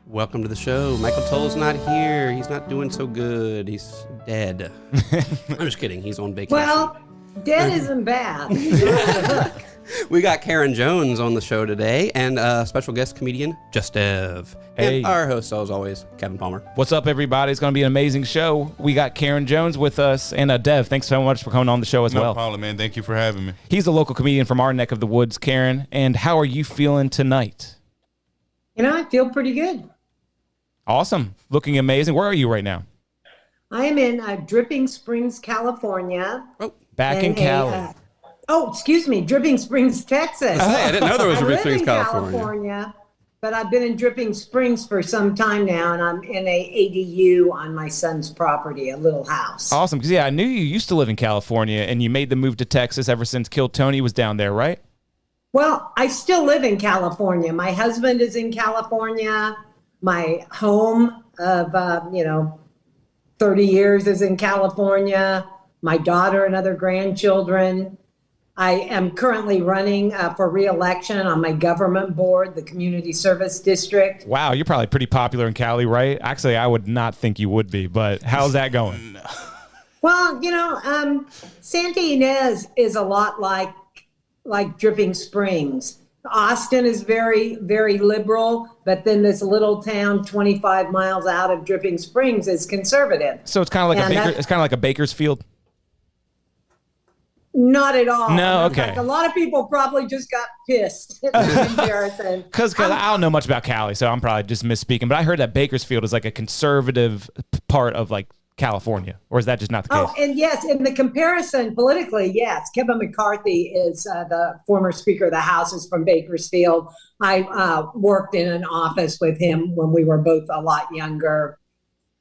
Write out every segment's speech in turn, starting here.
Welcome to the show. Michael Toll's not here. He's not doing so good. He's dead. I'm just kidding. He's on vacation. Well, dead isn't bad. We got Karen Jones on the show today and special guest comedian Just Dev. Hey. And our host, as always, Kevin Palmer. What's up, everybody? It's going to be an amazing show. We got Karen Jones with us, and Dev, thanks so much for coming on the show as well. No problem, man. Thank you for having me. He's a local comedian from our neck of the woods, Karen. And how are you feeling tonight? You know, I feel pretty good. Awesome. Looking amazing. Where are you right now? I am in Dripping Springs, California. Back in Cali. Excuse me, Dripping Springs, Texas. Hey, I didn't know there was I Dripping live Springs, in California. But I've been in Dripping Springs for some time now, and I'm in a ADU on my son's property, a little house. Awesome. Because, I knew you used to live in California, and you made the move to Texas ever since Kill Tony was down there, right? Well, I still live in California. My husband is in California. My home of, 30 years is in California. My daughter and other grandchildren. I am currently running for re-election on my government board, the Community Service District. Wow, you're probably pretty popular in Cali, right? Actually, I would not think you would be, but how's that going? Well, Santa Ynez is a lot like Dripping Springs. Austin is very, very liberal, but then this little town 25 miles out of Dripping Springs is conservative. So it's kind of like a Bakersfield. Not at all. No, In okay. fact, a lot of people probably just got pissed at the comparison. Because I don't know much about Cali, so I'm probably just misspeaking. But I heard that Bakersfield is like a conservative part of like California, or is that just not the case? Oh, and yes, in the comparison politically, yes, Kevin McCarthy is the former Speaker of the House, is from Bakersfield. I worked in an office with him when we were both a lot younger.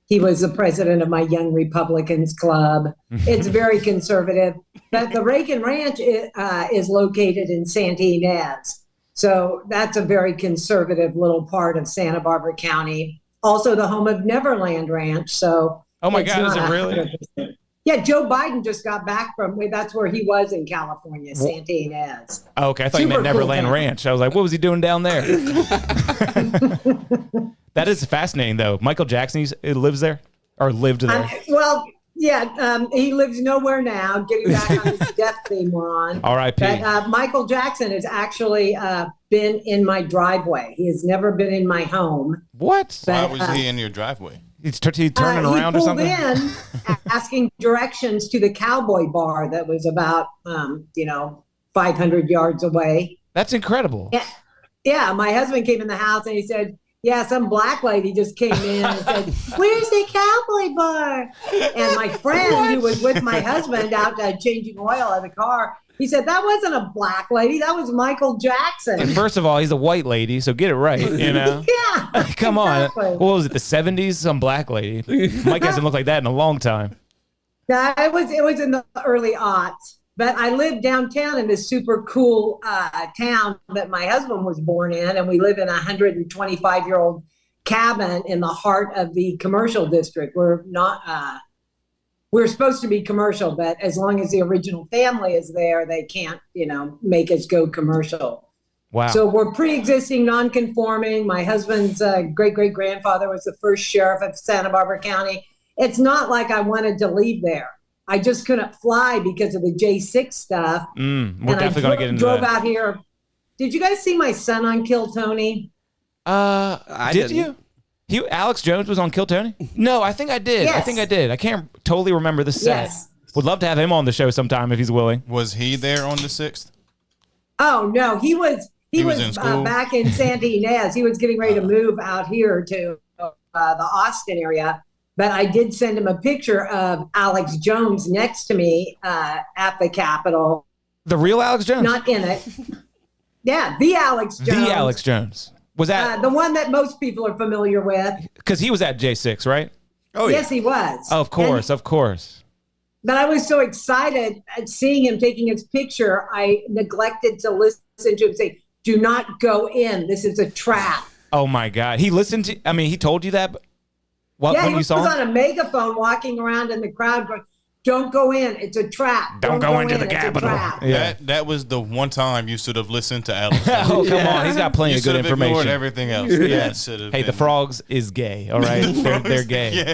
He was the president of my Young Republicans Club. It's very conservative. But the Reagan Ranch is located in Santa Ynez. So that's a very conservative little part of Santa Barbara County. Also the home of Neverland Ranch. So Oh my it's God, is not it really? 100%. Yeah, Joe Biden just got back that's where he was in California, Santa Ynez. Oh, okay, I thought you meant Super cool Neverland town. Ranch. I was like, what was he doing down there? That is fascinating, though. Michael Jackson lives there, or lived there. He lives nowhere now. Getting back on his death theme we're on. R.I.P. But Michael Jackson has actually been in my driveway. He has never been in my home. What? Why But, was he in your driveway? He's turning around or something? He pulled in asking directions to the cowboy bar that was about, 500 yards away. That's incredible. Yeah, my husband came in the house and he said, yeah, some black lady just came in and said, where's the cowboy bar? And my friend who was with my husband out changing oil in the car, he said, that wasn't a black lady. That was Michael Jackson. And first of all, he's a white lady, so get it right, Yeah. Come exactly. on. What was it, the 70s? Some black lady. Mike hasn't looked like that in a long time. No, it was in the early aughts. But I lived downtown in this super cool town that my husband was born in, and we live in a 125-year-old cabin in the heart of the commercial district. We're not, we're supposed to be commercial, but as long as the original family is there, they can't, make us go commercial. Wow. So we're pre-existing non-conforming. My husband's great-great-grandfather was the first sheriff of Santa Barbara County. It's not like I wanted to leave there. I just couldn't fly because of the J6 stuff. We're definitely going to get into drove that. out here. Did you guys see my son on Kill Tony? Did you? Alex Jones was on Kill Tony? No, I think I did. Yes. I think I did. I can't totally remember the set. Yes. Would love to have him on the show sometime if he's willing. Was he there on the 6th? Oh, no. He was in school? back in Santa Ynez. He was getting ready to move out here to the Austin area. But I did send him a picture of Alex Jones next to me at the Capitol. The real Alex Jones? Not in it. Yeah, the Alex Jones. The Alex Jones. Was that the one that most people are familiar with. because he was at J6, right? Oh, yeah. Yes, he was. Of course, of course. But I was so excited at seeing him taking his picture, I neglected to listen to him say, do not go in. This is a trap. Oh, my God. He listened to, he told you that Yeah, when he you was saw him? on a megaphone walking around in the crowd going, don't go in. It's a trap. Don't go into the It's a Capitol. trap." Yeah. That was the one time you should have listened to Alex. Oh, come on. He's got plenty You of good should have ignored information. everything else. Yeah. That should have Hey, the been- frogs is gay, all right? They're gay. Yeah.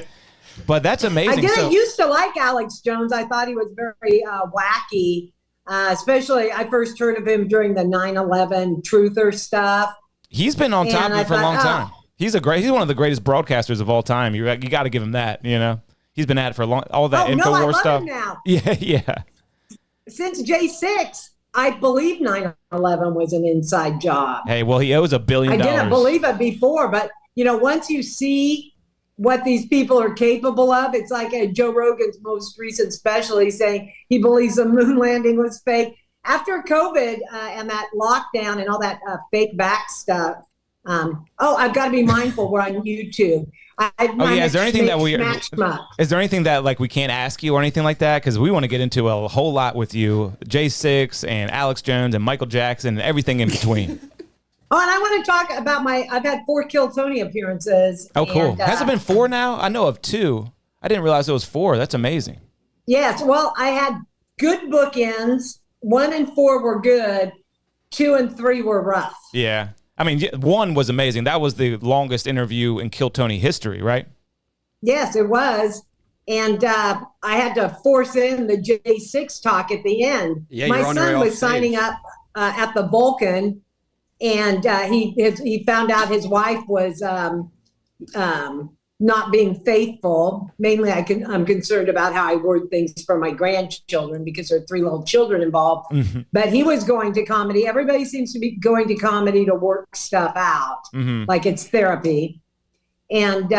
But that's I amazing. didn't So, used to like Alex Jones. I thought he was very wacky. Especially, I first heard of him during the 9/11 truther stuff. he's been on top And of I it for a long thought, time. He's one of the greatest broadcasters of all time. You got to give him that, you know? He's been at it for a long, all that Oh, no, I InfoWars love stuff. him now. Yeah. Since J6, I believe 9/11 was an inside job. Hey, well, he owes $1 billion. I didn't believe it before, but once you see what these people are capable of, it's like Joe Rogan's most recent special. He's saying he believes the moon landing was fake. After COVID and that lockdown and all that fake back stuff. I've got to be mindful. We're on YouTube. Is there anything that like we can't ask you or anything like that? Because we want to get into a whole lot with you, J6 and Alex Jones and Michael Jackson and everything in between. Oh, and I want to talk about I've had 4 Kill Tony appearances. Oh, cool. And, Has it been 4 now? I know of 2. I didn't realize it was 4. That's amazing. Yes. Well, I had good bookends. 1 and 4 were good. 2 and 3 were rough. Yeah. I mean, 1 was amazing. That was the longest interview in Kill Tony history, right? Yes, it was. And I had to force in the J6 talk at the end. Yeah, my you're on your way son off was signing stage. up at the Vulcan, and he found out his wife was not being faithful. Mainly, I'm concerned about how I word things for my grandchildren because there are 3 little children involved. Mm-hmm. But he was going to comedy. Everybody seems to be going to comedy to work stuff out, Mm-hmm. like it's therapy. And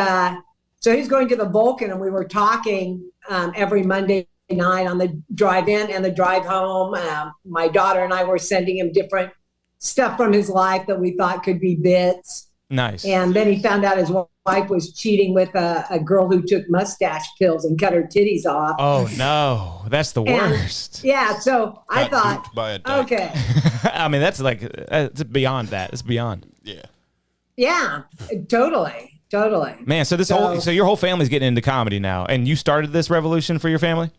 so he's going to the Vulcan, and we were talking every Monday night on the drive in and the drive home. My daughter and I were sending him different stuff from his life that we thought could be bits. Nice. And then he found out his wife was cheating with a girl who took mustache pills and cut her titties off. Oh, no. That's the And- worst. Yeah, so I Got thought, duped by a dyke. okay, I mean, that's like, it's beyond that. It's beyond. Yeah. yeah, totally. Man, so So- your whole family's getting into comedy now, and you started this revolution for your family?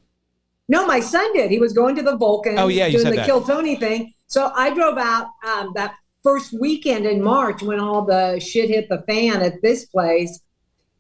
No, my son did. He was going to the Vulcan. Oh, yeah, you doing said the that. Kill Tony thing. So I drove out that first weekend in March when all the shit hit the fan at this place.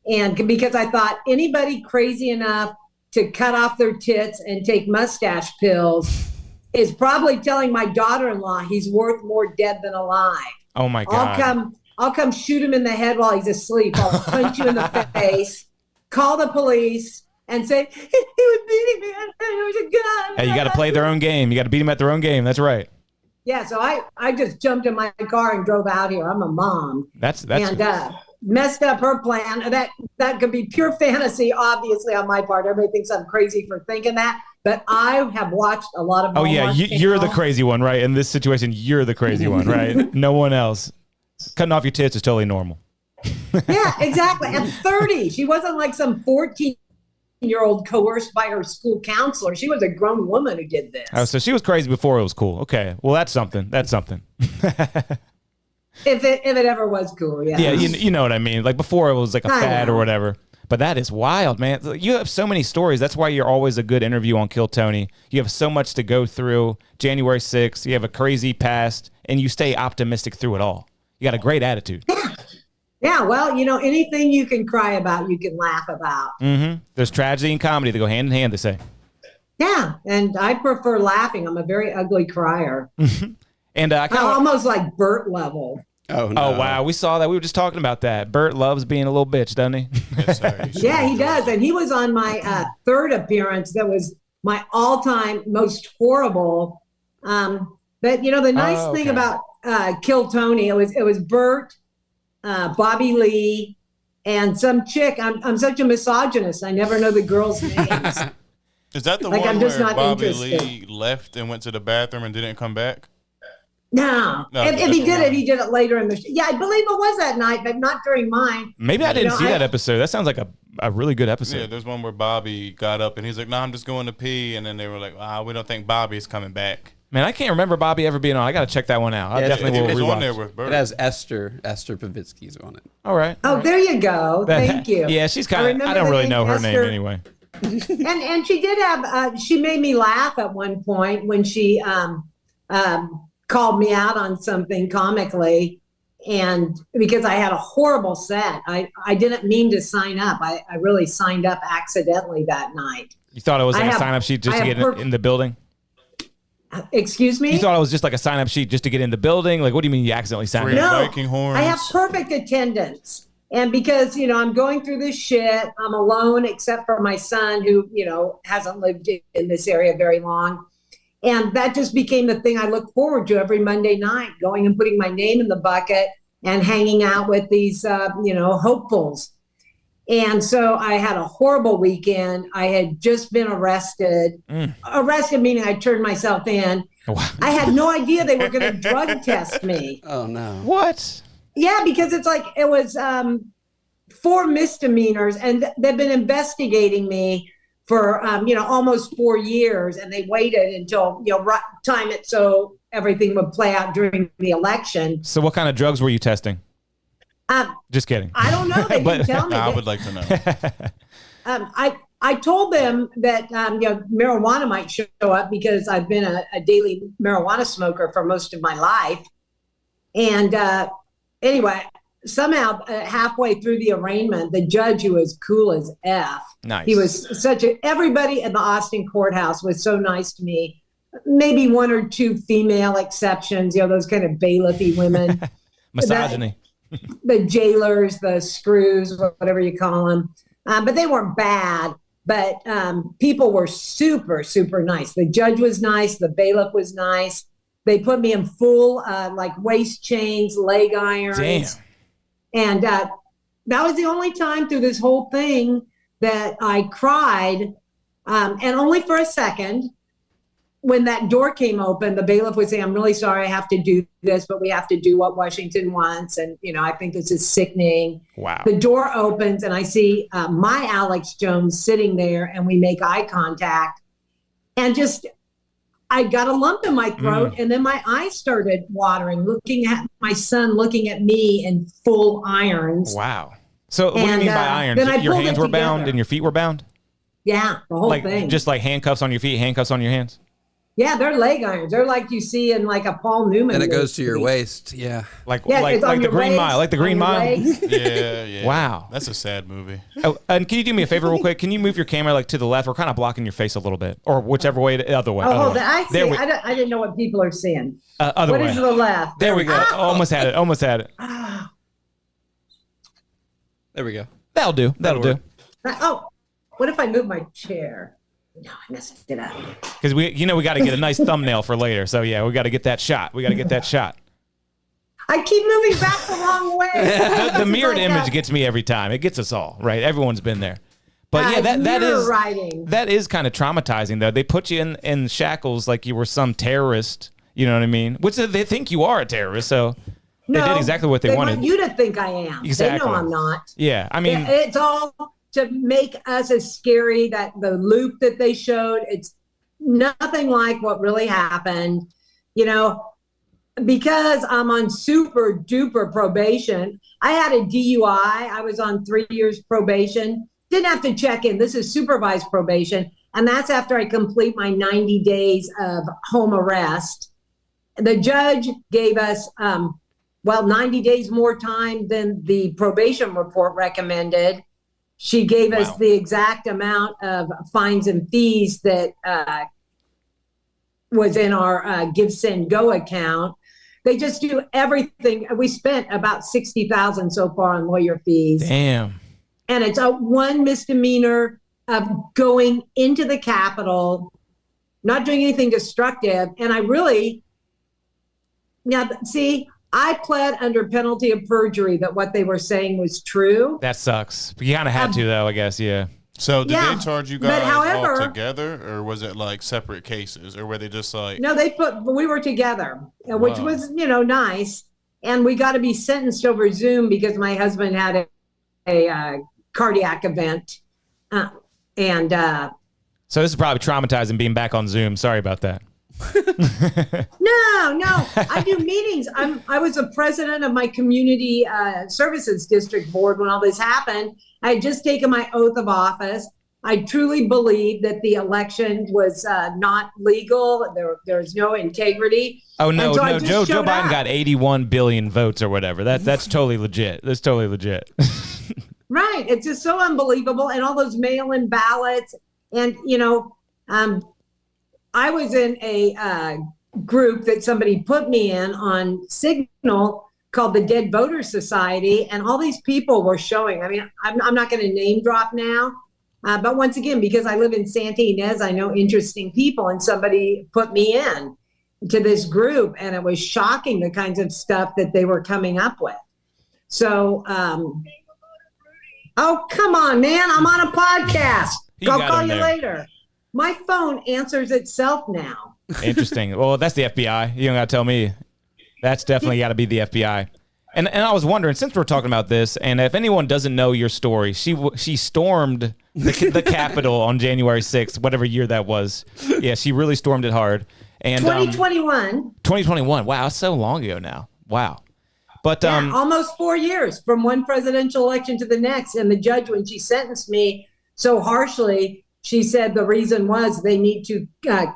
And because I thought anybody crazy enough to cut off their tits and take mustache pills is probably telling my daughter-in-law he's worth more dead than alive. Oh, my God. I'll come shoot him in the head while he's asleep. I'll punch you in the face, call the police, and say, he was beating me. It was a gun. Hey, you got to play their own game. You got to beat them at their own game. That's right. Yeah, so I just jumped in my car and drove out here. I'm a mom. That's And messed up her plan. That could be pure fantasy, obviously, on my part. Everybody thinks I'm crazy for thinking that. But I have watched a lot of Oh, yeah. Hallmark You're the Channel. crazy one, right? In this situation, you're the crazy one, right? No one else. Cutting off your tits is totally normal. Yeah, exactly. At 30, she wasn't like some 14-year-old coerced by her school counselor. She was a grown woman who did this. Oh, so she was crazy before it was cool. Okay. Well, that's something. That's something. If it ever was cool, yeah. Yeah, you know what I mean. Like before it was like a I fad or know. whatever. But that is wild, man. You have so many stories. That's why you're always a good interview on Kill Tony. You have so much to go through. January 6th, you have a crazy past, and you stay optimistic through it all. You got a great attitude. Yeah, well, anything you can cry about, you can laugh about. Mm-hmm. There's tragedy and comedy that go hand in hand, they say. Yeah, and I prefer laughing. I'm a very ugly crier. And I kind of... Almost like Bert level. Oh, no. Oh, wow. We saw that. We were just talking about that. Bert loves being a little bitch, doesn't he? Yes, sir. Yeah, he does. And he was on my third appearance. That was my all-time most horrible. But the nice thing about Kill Tony, it was Bert, Bobby Lee, and some chick. I'm such a misogynist. I never know the girls' names. Is that the Like, one I'm just where not Bobby interested. Lee left and went to the bathroom and didn't come back? No, No, if that's he did wrong. it, he did it later in the show. Yeah, I believe it was that night, but not during mine. Maybe I didn't see I- that episode. That sounds like a really good episode. Yeah, there's one where Bobby got up and he's like, "No, I'm just going to pee," and then they were like, "We don't think Bobby's coming back." Man, I can't remember Bobby ever being on. I got to check that one out. I Yeah, definitely will It's rewatch. on there with Bert. It has Esther Pavitsky's on it. All right. Oh, there you go. Thank you. Yeah, she's kind of. I remember don't the really name know her name Esther. anyway. And she did have she made me laugh at one point when she called me out on something comically, and because I had a horrible set, I didn't mean to sign up. I really signed up accidentally that night. You thought it was like a sign-up sheet just to get in the building? Excuse me? You thought it was just like a sign-up sheet just to get in the building? Like, what do you mean you accidentally signed up? No, Viking horns. I have perfect attendance. And because, I'm going through this shit, I'm alone except for my son who, hasn't lived in this area very long. And that just became the thing I look forward to every Monday night, going and putting my name in the bucket and hanging out with these, hopefuls. And so I had a horrible weekend. I had just been arrested. Arrested meaning I turned myself in. Wow. I had no idea they were going to drug test me. Oh, no. What? Yeah, because it was 4 misdemeanors, and they've been investigating me for almost 4 years, and they waited until time it so everything would play out during the election. So what kind of drugs were you testing? Just kidding. I don't know. They didn't tell me. I would like to know. I told them that marijuana might show up because I've been a daily marijuana smoker for most of my life, and anyway, somehow halfway through the arraignment, the judge, who was cool as F, Nice. he was everybody in the Austin courthouse was so nice to me. Maybe 1 or 2 female exceptions, those kind of bailiffy women. Misogyny. The jailers, the screws, whatever you call them. But they weren't bad. But people were super, super nice. The judge was nice. The bailiff was nice. They put me in full waist chains, leg irons. Damn. And that was the only time through this whole thing that I cried, and only for a second. When that door came open, the bailiff would say, "I'm really sorry I have to do this, but we have to do what Washington wants. And, I think this is sickening." Wow. The door opens and I see my Alex Jones sitting there, and we make eye contact. And I got a lump in my throat, and then my eyes started watering, looking at my son, looking at me in full irons. Wow. So what do you mean by irons? then I Your pulled hands it were bound together. and your feet were bound? Yeah, the whole Like thing. just like handcuffs on your feet, handcuffs on your hands? Yeah, they're leg irons. They're like you see in like a Paul Newman. And it goes to movie. your waist. Yeah. Like Yeah, like it's on the your Green waist, Mile, like the on Green your Mile. legs. Yeah. Wow. That's a sad movie. Oh, and can you do me a favor real quick? Can you move your camera to the left? We're kind of blocking your face a little bit, or whichever way, the other way. Oh, other hold way. on. I see. There we, I didn't know what people are seeing. other What way. is the left? There we go. Almost had it. Almost had it. There we go. That'll do. That'll do. Oh, what if I move my chair? No, I messed it up. Because we got to get a nice thumbnail for later. So yeah, we got to get that shot. We got to get that shot. I keep moving back the wrong way. The mirrored like image that. gets me every time. It gets us all, right? Everyone's been there. But yeah, that mirror writing. that is kind of traumatizing though. They put you in shackles like you were some terrorist. You know what I mean? Which they think you are a terrorist, so they did exactly what they wanted. Want you to think I am. Exactly. They know I'm not. Yeah, I mean, It's all to make us as scary. That the loop that they showed, it's nothing like what really happened. Because I'm on super duper probation. I had a DUI. I was on 3 years probation. Didn't have to check in. This is supervised probation. And that's after I complete my 90 days of home arrest. The judge gave us, 90 days more time than the probation report recommended. She gave us the exact amount of fines and fees that was in our Give, Send, Go account. They just do everything. We spent about $60,000 so far on lawyer fees. damn. And it's a one misdemeanor of going into the Capitol, not doing anything destructive. And I pled under penalty of perjury that what they were saying was true. That sucks. But you kind of had to though, I guess. Yeah. So did Yeah, they charge you but guys however- all together, or was it like separate cases, or were they just like? No, we were together, which Wow. was, nice. And we got to be sentenced over Zoom because my husband had a cardiac event. So this is probably traumatizing being back on Zoom. Sorry about that. No, I do meetings. I was a president of my community services district board when all this happened. I had just taken my oath of office. I truly believe that the election was not legal. There's no integrity. Oh no, so no, Joe Biden got 81 billion votes or whatever. That's totally legit. That's totally legit. Right. It's just so unbelievable. And all those mail-in ballots. And, I was in a group that somebody put me in on Signal called the Dead Voter Society. And all these people were showing. I mean, I'm not going to name drop now. But once again, because I live in Santa Ynez, I know interesting people. And somebody put me in to this group. And it was shocking the kinds of stuff that they were coming up with. So, oh, come on, man. I'm on a podcast. I'll call you later. My phone answers itself now. Interesting. Well, that's the FBI. You don't got to tell me. That's definitely got to be the FBI. And I was wondering, since we're talking about this, and if anyone doesn't know your story, she stormed the Capitol on January 6th, whatever year that was. Yeah, she really stormed it hard. And 2021. 2021. Wow, that's so long ago now. Wow. But almost 4 years from one presidential election to the next. And the judge, when she sentenced me so harshly, she said the reason was they need to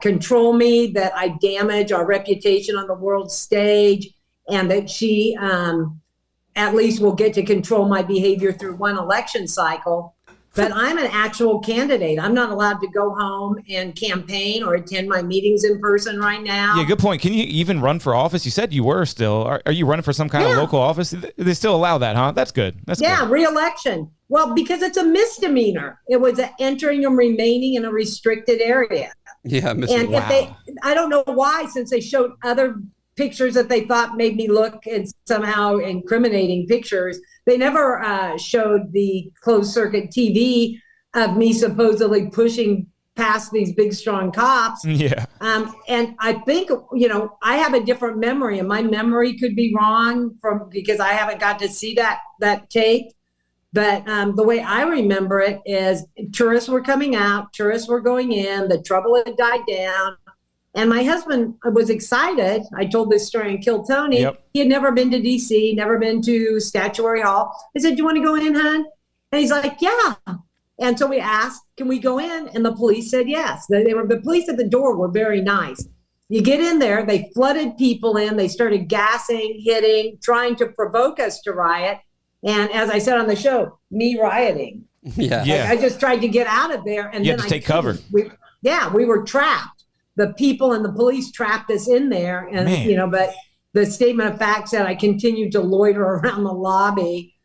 control me, that I damage our reputation on the world stage, and that she at least will get to control my behavior through one election cycle. But I'm an actual candidate. I'm not allowed to go home and campaign or attend my meetings in person right now. Yeah, good point. Can you even run for office? You said you were still. Are you running for some kind of local office? They still allow that, huh? That's good. That's good. Re-election. Well, because it's a misdemeanor. It was entering and remaining in a restricted area. Yeah, and if I don't know why, since they showed other pictures that they thought made me look and somehow incriminating pictures. They never showed the closed circuit TV of me supposedly pushing past these big, strong cops. Yeah. And I think, I have a different memory, and my memory could be wrong because I haven't got to see that tape. But the way I remember it is tourists were coming out, tourists were going in, the trouble had died down. And my husband was excited. I told this story in Kill Tony. Yep. He had never been to D.C., never been to Statuary Hall. I said, "Do you want to go in, hon?" And he's like, "Yeah." And so we asked, "Can we go in?" And the police said yes. The police at the door were very nice. You get in there, they flooded people in. They started gassing, hitting, trying to provoke us to riot. And as I said on the show, me rioting. Yeah. I just tried to get out of there. And you then had to take cover. We were trapped. The people and the police trapped us in there. And, but the statement of fact said I continued to loiter around the lobby.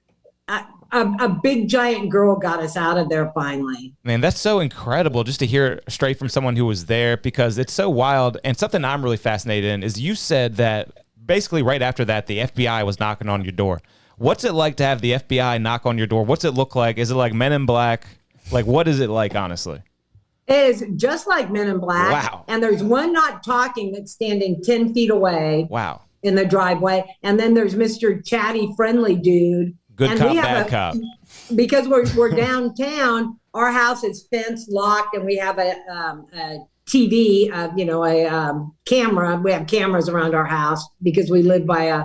A big giant girl got us out of there finally. Man, that's so incredible just to hear straight from someone who was there, because it's so wild. And something I'm really fascinated in is you said that basically right after that, the FBI was knocking on your door. What's it like to have the FBI knock on your door? What's it look like? Is it like Men in Black? Like, what is it like, honestly? It is just like Men in Black. Wow. And there's one not talking that's standing 10 feet away. Wow. In the driveway. And then there's Mr. Chatty, friendly dude. Good and cop, bad cop. Because we're downtown, our house is fenced, locked, and we have a TV, a camera. We have cameras around our house because we live by a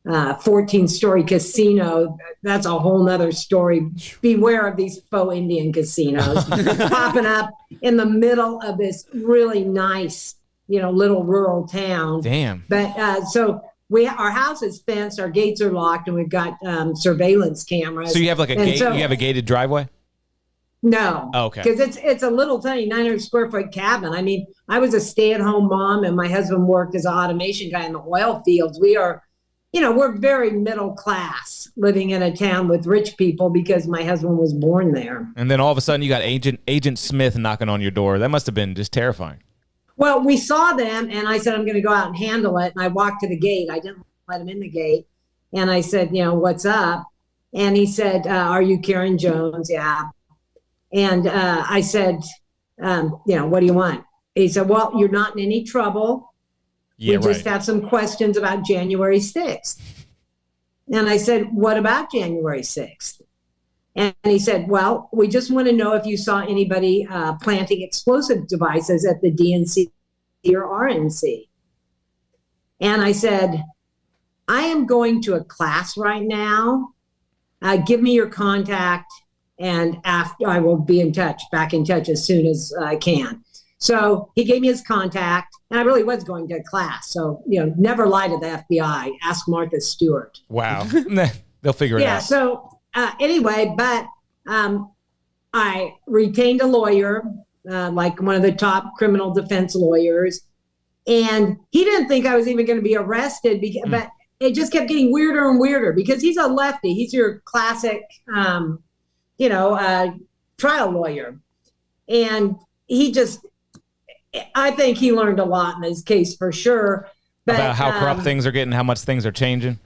14-story casino. That's a whole nother story. Beware of these faux Indian casinos popping up in the middle of this really nice, little rural town. Damn. But so our house is fenced, our gates are locked, and we've got surveillance cameras. So you have like a gate? You have a gated driveway? No. Oh, okay. Because it's a little tiny 900 square foot cabin. I mean, I was a stay-at-home mom, and my husband worked as an automation guy in the oil fields. We are. We're very middle class, living in a town with rich people because my husband was born there. And then all of a sudden you got Agent Smith knocking on your door. That must have been just terrifying. Well, we saw them, and I said, I'm going to go out and handle it. And I walked to the gate. I didn't let him in the gate. And I said, what's up? And he said, are you Karen Jones? Yeah. And I said, what do you want? He said, well, you're not in any trouble. Yeah, we just have some questions about January 6th. And I said, what about January 6th? And he said, well, we just want to know if you saw anybody planting explosive devices at the DNC or RNC. And I said, I am going to a class right now. Give me your contact. and after I will be back in touch as soon as I can. So he gave me his contact, and I really was going to class. So, never lie to the FBI. Ask Martha Stewart. Wow. They'll figure it out. Yeah. So anyway, but I retained a lawyer, like one of the top criminal defense lawyers, and he didn't think I was even going to be arrested, but it just kept getting weirder and weirder because he's a lefty. He's your classic, trial lawyer. And I think he learned a lot in his case for sure. But, about how corrupt things are getting, how much things are changing?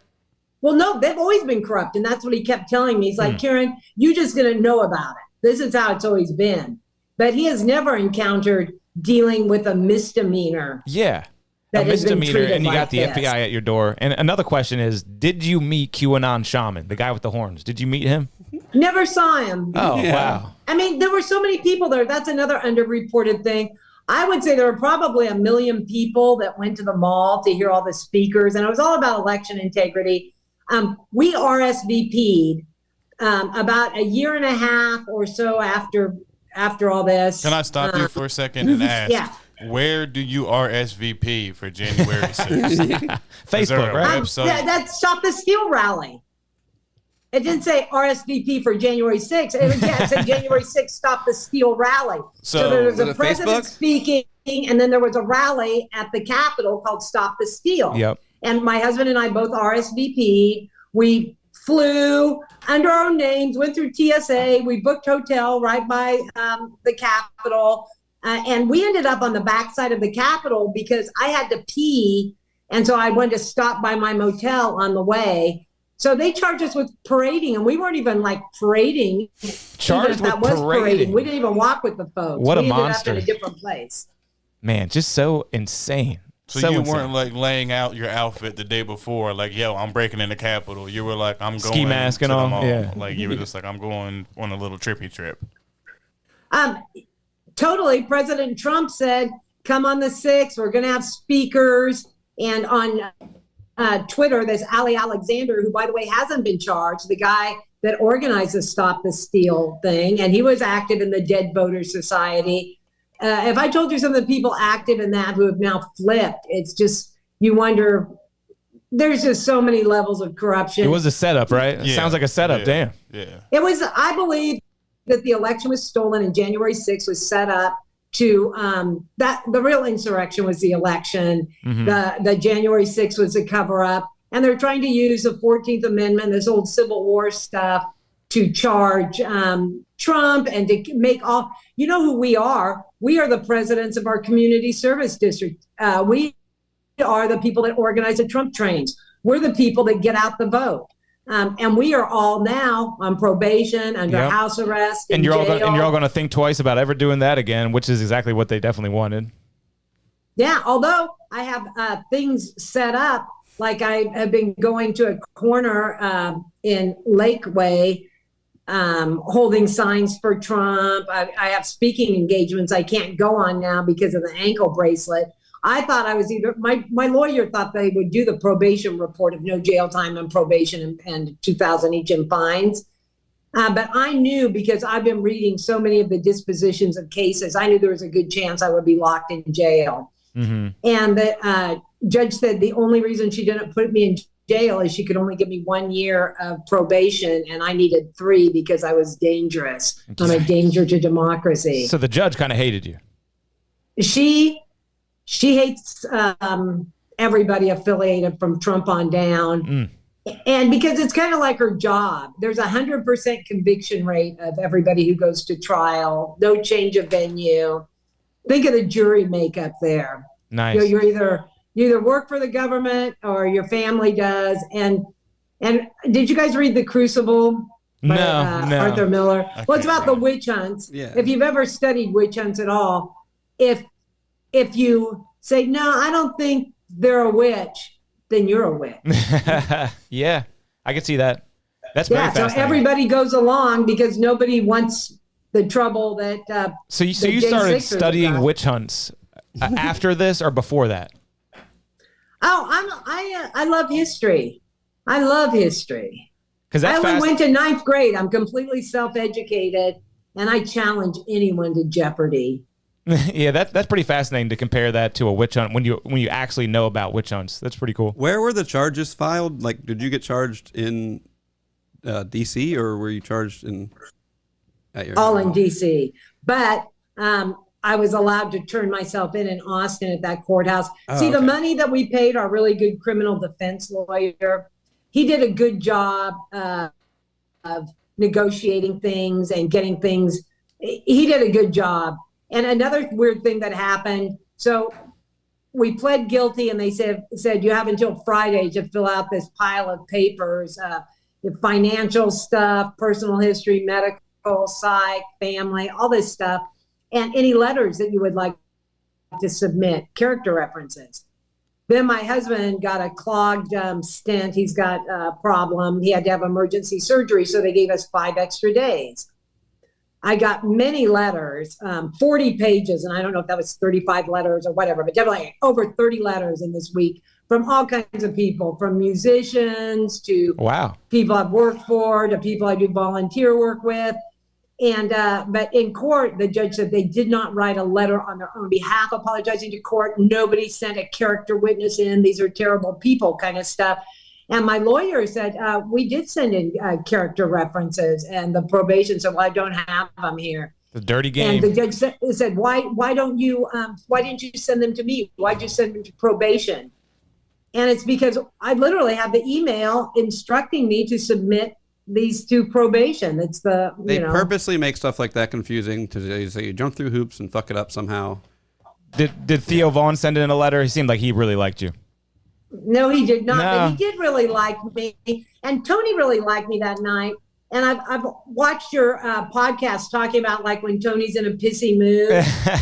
Well, no, they've always been corrupt. And that's what he kept telling me. He's like, Karen, you just going to know about it. This is how it's always been. But he has never encountered dealing with a misdemeanor. Yeah. A misdemeanor, and you got the FBI at your door. And another question is, did you meet QAnon Shaman, the guy with the horns? Did you meet him? Never saw him. Oh, wow. I mean, there were so many people there. That's another underreported thing. I would say there were probably 1 million people that went to the mall to hear all the speakers, and it was all about election integrity. We RSVP'd about a year and a half or so after all this. Can I stop you for a second and ask? Yeah. Where do you RSVP for January 6th? Facebook, right? Website? That's Stop the Steal rally. It didn't say RSVP for January 6th. It said January 6th, Stop the Steal rally. So there was a president speaking, and then there was a rally at the Capitol called Stop the Steal. Yep. And my husband and I both RSVP'd. We flew under our own names, went through TSA. We booked hotel right by the Capitol. And we ended up on the backside of the Capitol because I had to pee. And so I wanted to stop by my motel on the way. So they charged us with parading, and we weren't even like parading. Charged with parading. We didn't even walk with the folks. What a we monster. ended up in a different place. Man, just so insane. So you weren't like laying out your outfit the day before, like, yo, I'm breaking in the Capitol. You were like, I'm going ski mask and all. Yeah. Like you were just like, I'm going on a little trippy trip. Totally. President Trump said, come on the 6th. We're going to have speakers. And on Twitter, there's Ali Alexander, who, by the way, hasn't been charged, the guy that organized the Stop the Steal thing. And he was active in the Dead Voters Society. If I told you some of the people active in that who have now flipped, it's just, you wonder, there's just so many levels of corruption. It was a setup, right? It sounds like a setup. Yeah. Damn. Yeah. It was, I believe that the election was stolen and January 6th was set up to, that the real insurrection was the election. Mm-hmm. The January 6th was a cover up. And they're trying to use the 14th Amendment, this old Civil War stuff, to charge Trump and to make all, you know who we are? We are the presidents of our community service district. We are the people that organize the Trump trains. We're the people that get out the vote. And we are all now on probation, under house arrest, and you're all going to think twice about ever doing that again, which is exactly what they definitely wanted. Yeah, although I have things set up, like I have been going to a corner in Lakeway, holding signs for Trump. I have speaking engagements I can't go on now because of the ankle bracelet. I thought I was either, my lawyer thought they would do the probation report of no jail time and probation and 2,000 each in fines. But I knew, because I've been reading so many of the dispositions of cases, I knew there was a good chance I would be locked in jail. Mm-hmm. And the judge said the only reason she didn't put me in jail is she could only give me 1 year of probation, and I needed 3 because I was dangerous. I'm a danger to democracy. So the judge kind of hated you. She hates everybody affiliated from Trump on down. And because it's kind of like her job, there's 100% conviction rate of everybody who goes to trial, no change of venue. Think of the jury makeup there. Nice. You either work for the government or your family does. And did you guys read The Crucible? By, No. Arthur Miller. Well, it's about the witch hunts. Yeah. If you've ever studied witch hunts at all, if you say, no, I don't think they're a witch, then you're a witch. Yeah, I can see that. That's very fascinating. So everybody goes along because nobody wants the trouble that. So you started studying witch hunts after this or before that? Oh, I love history. I love history. Because I that's only fast. went to ninth grade. I'm completely self-educated, and I challenge anyone to Jeopardy. Yeah, that's pretty fascinating to compare that to a witch hunt when you actually know about witch hunts. That's pretty cool. Where were the charges filed? Like, did you get charged in D.C. or were you charged at your All in DC. But I was allowed to turn myself in Austin at that courthouse. Oh, See, the okay. money that we paid our really good criminal defense lawyer, he did a good job of negotiating things and getting things. He did a good job. And another weird thing that happened, so we pled guilty and they said you have until Friday to fill out this pile of papers, financial stuff, personal history, medical, psych, family, all this stuff, and any letters that you would like to submit, character references. Then my husband got a clogged stent. He's got a problem. He had to have emergency surgery, so they gave us 5 extra days. I got many letters, 40 pages, and I don't know if that was 35 letters or whatever, but definitely over 30 letters in this week from all kinds of people, from musicians to people I've worked for to people I do volunteer work with. And but in court, the judge said they did not write a letter on their own behalf apologizing to court. Nobody sent a character witness in. These are terrible people kind of stuff. And my lawyer said, we did send in character references, and the probation said, well, I don't have them here. The dirty game. And the judge said, why didn't you send them to me? Why'd you send them to probation? And it's because I literally have the email instructing me to submit these to probation. It's they purposely make stuff like that confusing to say you jump through hoops and fuck it up somehow. Did Theo Vaughn send in a letter? He seemed like he really liked you. No, he did not. No. But he did really like me, and Tony really liked me that night. And I've watched your podcast talking about like when Tony's in a pissy mood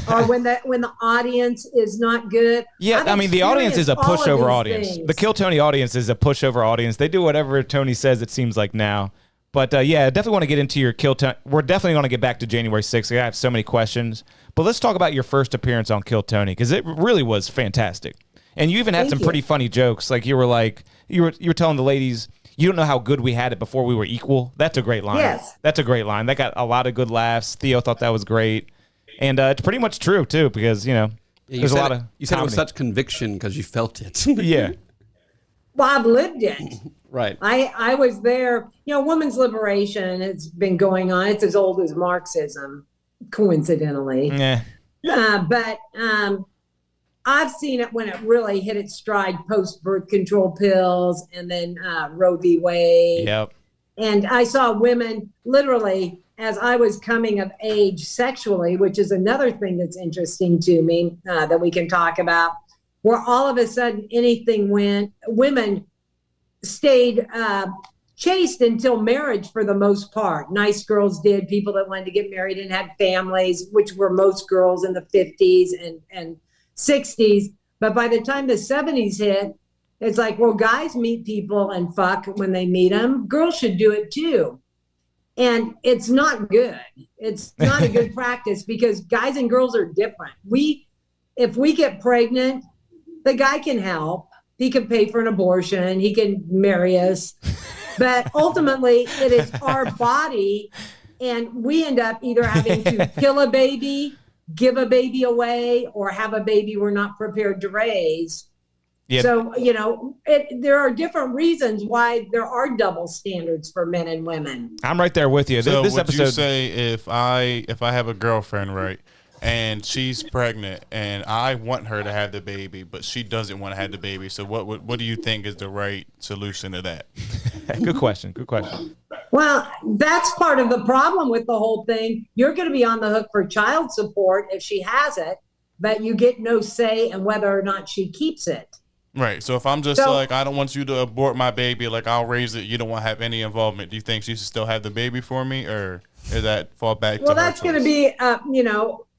or when the audience is not good. Yeah, I mean the audience is a pushover audience. Things. The Kill Tony audience is a pushover audience. They do whatever Tony says. It seems like now. But yeah, I definitely want to get into your Kill Tony. We're definitely going to get back to January 6th. I have so many questions. But let's talk about your first appearance on Kill Tony because it really was fantastic. And you even had some pretty funny jokes. Like you were telling the ladies, you don't know how good we had it before we were equal. That's a great line. Yes. That's a great line. That got a lot of good laughs. Theo thought that was great. And it's pretty much true, too, because, there's a lot of You said it with such conviction because you felt it. Yeah. Well, I've lived it. Right. I was there. Women's liberation has been going on. It's as old as Marxism, coincidentally. Yeah. But I've seen it when it really hit its stride post birth control pills and then Roe v. Wade. Yep. And I saw women literally as I was coming of age sexually, which is another thing that's interesting to me that we can talk about, where all of a sudden anything went. Women stayed chaste until marriage for the most part. Nice girls did. People that wanted to get married and had families, which were most girls in the 50s and 60s. But by the time the 70s hit, it's like, well, guys meet people and fuck when they meet them. Girls should do it too. And it's not good. It's not a good practice because guys and girls are different. If we get pregnant, the guy can help. He can pay for an abortion. He can marry us. But ultimately, it is our body. And we end up either having to kill a baby, give a baby away, or have a baby we're not prepared to raise. Yep. So, there are different reasons why there are double standards for men and women. I'm right there with you. So this would episode, you say if I have a girlfriend, right, and she's pregnant and I want her to have the baby, but she doesn't want to have the baby, so what do you think is the right solution to that? Good question. Well, that's part of the problem with the whole thing. You're going to be on the hook for child support if she has it, but you get no say in whether or not she keeps it. Right. So if I'm just like, I don't want you to abort my baby, like I'll raise it, you don't want to have any involvement, do you think she should still have the baby for me, or does that fall back to her? Well, that's going to be,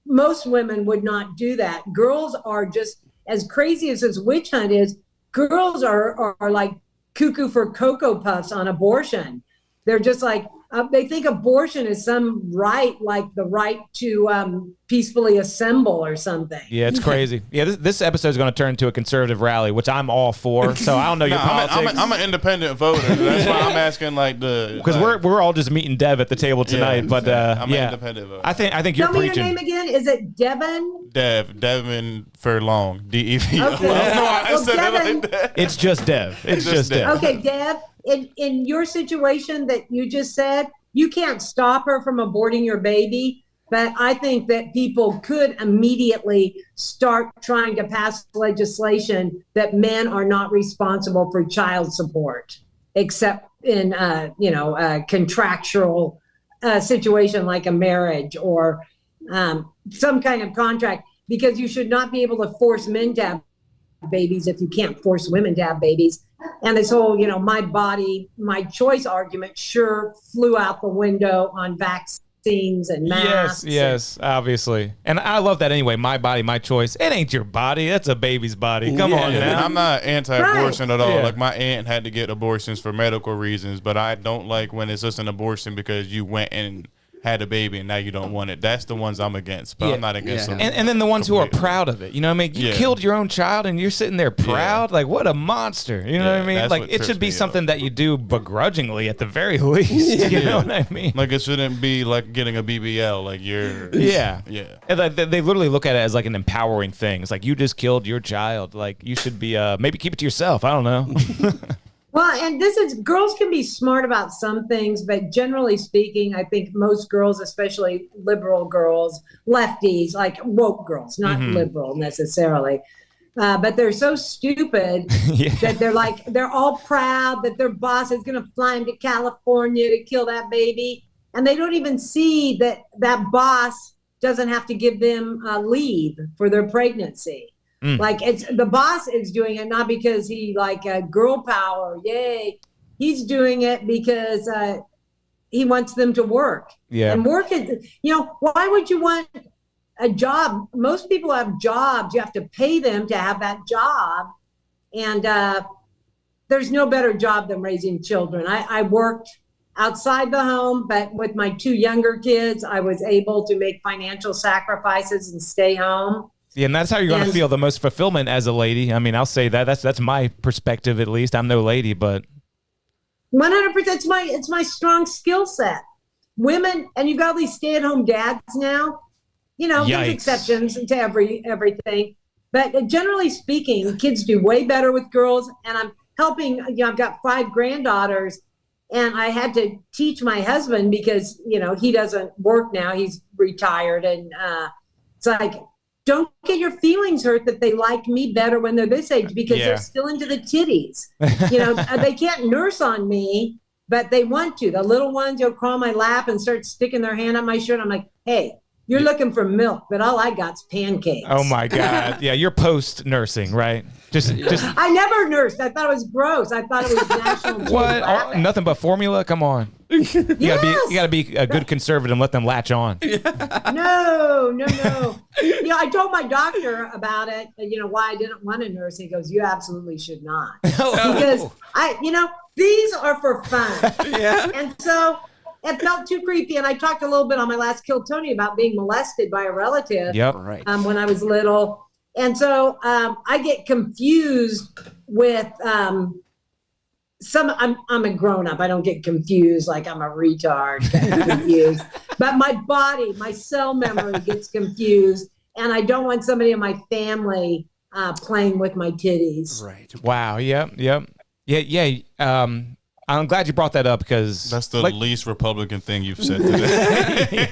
most women would not do that. Girls are just as crazy as this witch hunt is. Girls are like cuckoo for Cocoa Puffs on abortion. They're just like, they think abortion is some right, like the right to peacefully assemble or something. Yeah, it's crazy. Yeah, this episode is going to turn into a conservative rally, which I'm all for. So I don't know your politics. I'm an independent voter. That's why I'm asking because we're all just meeting Dev at the table tonight. But I'm an independent voter. I think you're Tell me preaching. your name again. Is it Devin? Devin Furlong. DEV. Okay. Well, Devin, It's just Dev. It's just Dev. okay, Dev. In your situation that you just said, you can't stop her from aborting your baby. But I think that people could immediately start trying to pass legislation that men are not responsible for child support, except in a contractual situation like a marriage or some kind of contract, because you should not be able to force men to have babies if you can't force women to have babies. And this whole, my body, my choice argument sure flew out the window on vaccines and masks. Yes, obviously. And I love that anyway. My body, my choice. It ain't your body. That's a baby's body. Come on now. I'm not anti-abortion at all. Yeah. Like, my aunt had to get abortions for medical reasons, but I don't like when it's just an abortion because you went and had a baby and now you don't want it. That's the ones I'm against, but I'm not against them. And then the ones who are proud of it. You know what I mean? You killed your own child and you're sitting there proud. Like, what a monster. You know what I mean? Like, it should be something that you do begrudgingly at the very least. You know what I mean? Like, it shouldn't be like getting a BBL. Like, you're... Yeah. Yeah. And they literally look at it as like an empowering thing. It's like, you just killed your child. Like, you should be, maybe keep it to yourself. I don't know. Well, and girls can be smart about some things, but generally speaking, I think most girls, especially liberal girls, lefties, like woke girls, not liberal necessarily, but they're so stupid that they're all proud that their boss is going to fly them to California to kill that baby. And they don't even see that boss doesn't have to give them leave for their pregnancy. Like, it's the boss is doing it not because he girl power, yay. He's doing it because he wants them to work. Yeah. And work is, why would you want a job? Most people have jobs. You have to pay them to have that job. And there's no better job than raising children. I worked outside the home, but with my two younger kids, I was able to make financial sacrifices and stay home. Yeah, and that's how you're going to feel the most fulfillment as a lady. I mean, I'll say that. That's my perspective, at least. I'm no lady, but 100%. It's my strong skill set. Women, and you've got all these stay-at-home dads now. There's exceptions to everything, but generally speaking, kids do way better with girls. And I'm helping. I've got 5 granddaughters, and I had to teach my husband because he doesn't work now. He's retired, and it's like, don't get your feelings hurt that they like me better when they're this age, because they're still into the titties. They can't nurse on me, but they want to. The little ones, they'll crawl on my lap and start sticking their hand on my shirt. I'm like, hey, you're looking for milk, but all I got's pancakes. Oh my God. Yeah, you're post nursing, right? Just I never nursed. I thought it was gross. I thought it was National What? Nothing but formula? Come on. You gotta be a good conservative and let them latch on. No. I told my doctor about it, why I didn't want to nurse. He goes, you absolutely should not. Because these are for fun. Yeah. And so it felt too creepy. And I talked a little bit on my last Kill Tony about being molested by a relative. Yep. Right. When I was little. And so I get confused with I'm a grown up. I don't get confused like I'm a retard. Confused. But my body, my cell memory gets confused. And I don't want somebody in my family playing with my titties. Right. Wow. Yep. Yeah. I'm glad you brought that up because that's the least Republican thing you've said today.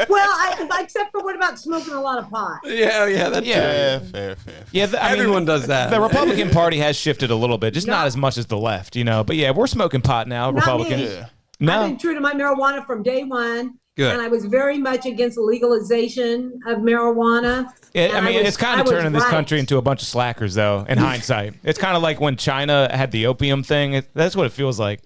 Well, except for what about smoking a lot of pot? Yeah, that's fair. Yeah, everyone does that. The Republican Party has shifted a little bit, just not as much as the left, But yeah, we're smoking pot now, Republican. No. I've been true to my marijuana from day one. Good. And I was very much against the legalization of marijuana. It's kind of turning this country into a bunch of slackers, though, in hindsight. It's kind of like when China had the opium thing. That's what it feels like.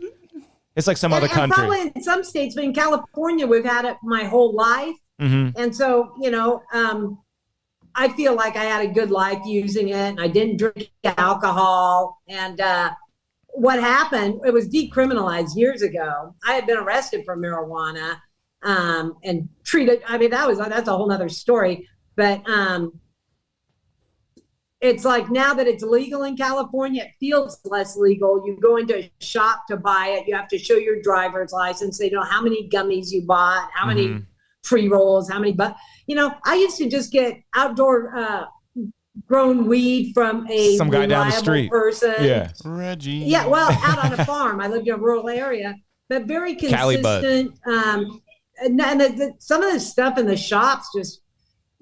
It's like some other country. Probably in some states, but in California, we've had it my whole life. Mm-hmm. And so, I feel like I had a good life using it. And I didn't drink alcohol. And what happened, it was decriminalized years ago. I had been arrested for marijuana and treated, I mean, that's a whole nother story. But it's like now that it's legal in California, it feels less legal. You go into a shop to buy it. You have to show your driver's license. They know how many gummies you bought, how many pre-rolls, how many, but I used to just get outdoor grown weed from some guy down the street person. Yeah. Reggie. Yeah. Well, out on a farm. I lived in a rural area, but very consistent. Some of the stuff in the shops just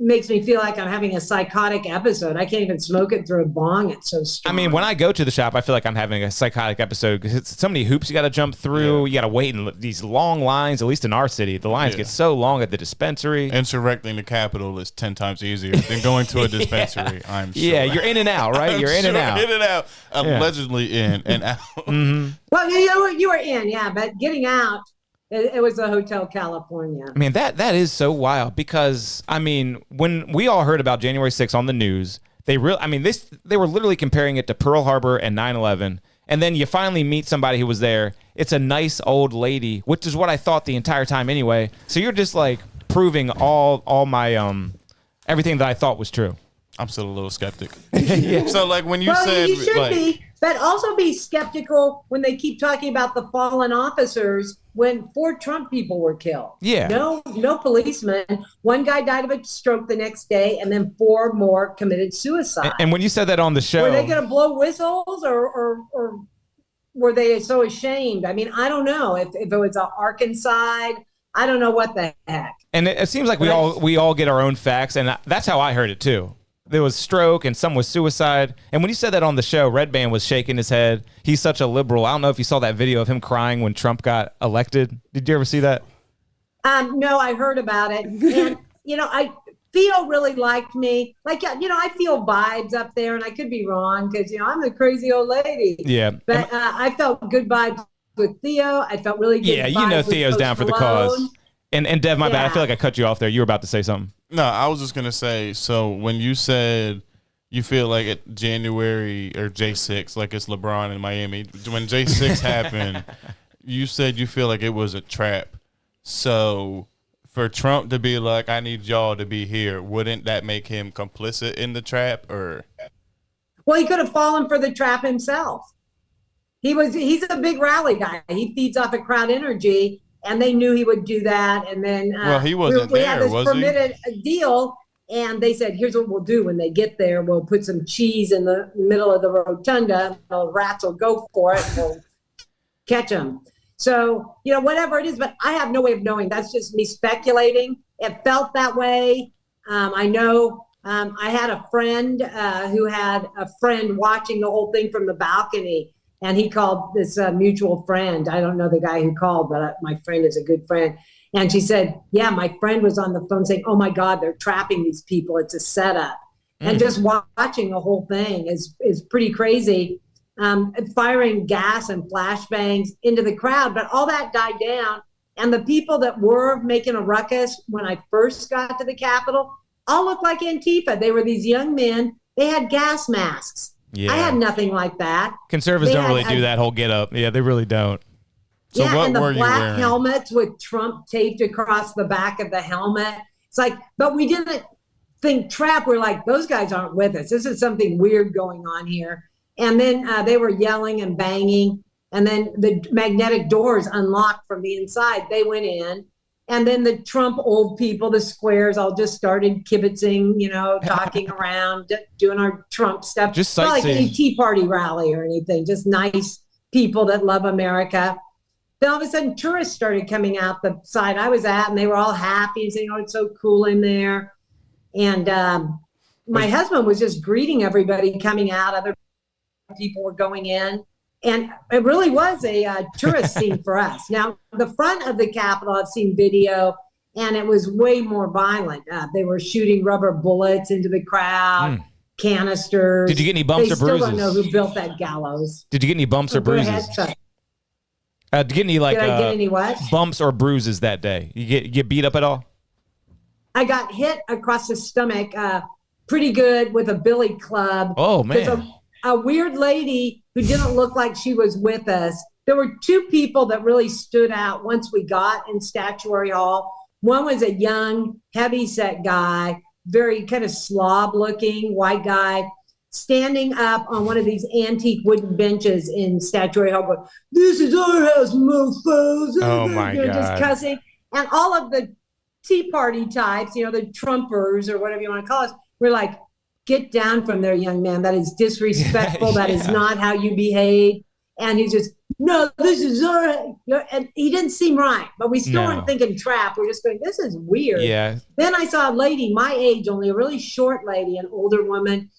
makes me feel like I'm having a psychotic episode. I can't even smoke it through a bong. It's so strong. I mean, when I go to the shop, I feel like I'm having a psychotic episode because it's so many hoops you got to jump through. You got to wait in these long lines, at least in our city. The lines get so long at the dispensary. Insurrecting the Capitol is 10 times easier than going to a dispensary, I'm sure. Yeah, you're in and out, right? You're in and out. In and out. Allegedly in and out. Well, you were in, yeah, but getting out, it was a Hotel California. I mean, that is so wild because, I mean, when we all heard about January 6th on the news, they were literally comparing it to Pearl Harbor and 9/11. And then you finally meet somebody who was there. It's a nice old lady, which is what I thought the entire time anyway. So you're just like proving all my everything that I thought was true. I'm still a little skeptic. Yeah. So like when you said, you should like, be, but also be skeptical when they keep talking about the fallen officers when 4 Trump people were killed. Yeah. No policemen. One guy died of a stroke the next day, and then 4 more committed suicide. And when you said that on the show, were they going to blow whistles or were they so ashamed? I mean, I don't know if it was an Arkansas. I don't know what the heck. And it seems like we all get our own facts, and that's how I heard it too. There was stroke and some was suicide. And when you said that on the show, Red Band was shaking his head. He's such a liberal. I don't know if you saw that video of him crying when Trump got elected. Did you ever see that? No, I heard about it. And, Theo really liked me. Like, I feel vibes up there, and I could be wrong because, I'm the crazy old lady. Yeah. But I felt good vibes with Theo. I felt really good vibes with Theo's down for the cause. And Dev, my bad. I feel like I cut you off there. You were about to say something. No, I was just going to say, so when you said you feel like at January or J6, like it's LeBron in Miami, when J6 happened, you said you feel like it was a trap. So for Trump to be like, I need y'all to be here, wouldn't that make him complicit in the trap? Or? Well, he could have fallen for the trap himself. He's a big rally guy. He feeds off of crowd energy. And they knew he would do that. And then he wasn't we there, had this was permitted deal. And they said, here's what we'll do when they get there. We'll put some cheese in the middle of the rotunda. The rats will go for it. We'll catch them. So, whatever it is. But I have no way of knowing. That's just me speculating. It felt that way. I know I had a friend who had a friend watching the whole thing from the balcony. And he called this mutual friend. I don't know the guy who called, but my friend is a good friend. And she said, yeah, my friend was on the phone saying, oh, my God, they're trapping these people. It's a setup. And just watching the whole thing is pretty crazy. Firing gas and flashbangs into the crowd. But all that died down. And the people that were making a ruckus when I first got to the Capitol all looked like Antifa. They were these young men. They had gas masks. Yeah. I had nothing like that. Conservatives don't really do that whole get up. Yeah, they really don't. So what and the were you black wearing? helmets with Trump taped across the back of the helmet. It's like, but we didn't think trap. We're like, those guys aren't with us. This is something weird going on here. And then they were yelling and banging. And then the magnetic doors unlocked from the inside. They went in. And then the Trump old people, the squares, all just started kibitzing, talking around, doing our Trump stuff. Just not like any sightseeing. Tea Party rally or anything, just nice people that love America. Then all of a sudden, tourists started coming out the side I was at, and they were all happy and saying, oh, it's so cool in there. And my husband was just greeting everybody coming out. Other people were going in. And it really was a tourist scene for us. Now, the front of the Capitol, I've seen video, and it was way more violent. They were shooting rubber bullets into the crowd, canisters. Did you get any bumps or bruises? They still don't know who built that gallows. Did you get any bumps or Go ahead, bruises? Chuck. Did you get any Did I get any what? bumps or bruises that day? You get beat up at all? I got hit across the stomach pretty good with a billy club. Oh, man. a weird lady who didn't look like she was with us. There were two people that really stood out once we got in Statuary Hall. One was a young, heavyset guy, very kind of slob looking white guy, standing up on one of these antique wooden benches in Statuary Hall, going, "This is our house, mofos." Oh my God. Just cussing. And all of the Tea Party types, the Trumpers or whatever you want to call us, we're like, "Get down from there, young man. That is disrespectful. That is not how you behave." And he's just, "No, this is our," and he didn't seem right, but we still weren't thinking trap. We're just going, "This is weird." Yeah. Then I saw a lady my age, only a really short lady, an older woman.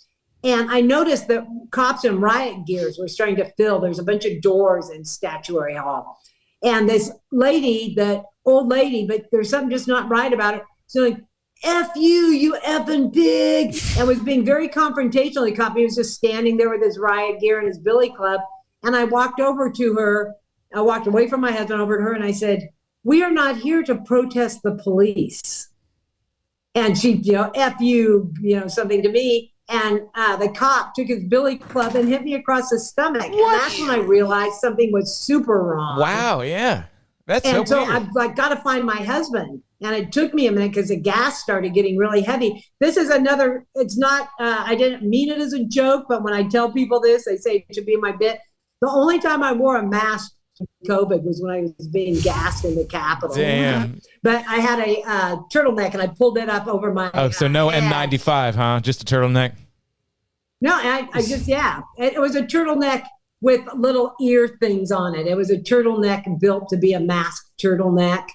And I noticed that cops in riot gears were starting to fill. There's a bunch of doors in Statuary Hall. And this lady, the old lady, but there's something just not right about it. She's like, "F you, you effing pig," and was being very confrontational. The cop, he was just standing there with his riot gear and his billy club. And I walked over to her. I walked away from my husband over to her and I said, "We are not here to protest the police." And she, "F you," something to me. And the cop took his billy club and hit me across the stomach. And that's when I realized something was super wrong. Wow, yeah. That's and so weird. I've got to find my husband. And it took me a minute because the gas started getting really heavy. This is another, it's not, I didn't mean it as a joke, but when I tell people this, they say it should be in my bit. The only time I wore a mask for COVID was when I was being gassed in the Capitol. Damn. But I had a turtleneck and I pulled it up over my Oh, so no head. N95, huh? Just a turtleneck? No, I just, it was a turtleneck with little ear things on it. It was a turtleneck built to be a mask turtleneck.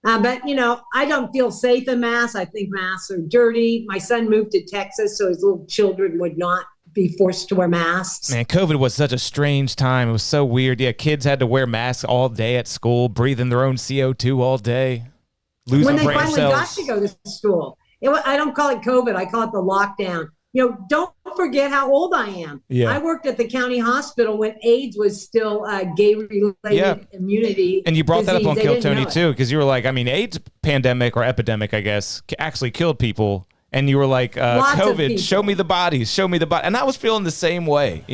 But, I don't feel safe in masks. I think masks are dirty. My son moved to Texas, so his little children would not be forced to wear masks. Man, COVID was such a strange time. It was so weird. Yeah, kids had to wear masks all day at school, breathing their own CO2 all day, losing when they brain finally cells. got to go to school. I don't call it COVID. I call it the lockdown. Don't forget how old I am. Yeah. I worked at the county hospital when AIDS was still gay-related immunity. And you brought that up on disease. Kill They didn't Tony know it. too, because you were like, AIDS pandemic or epidemic, I guess, actually killed people. And you were like, Lots of COVID, people. show me the bodies, show me the body. And I was feeling the same way,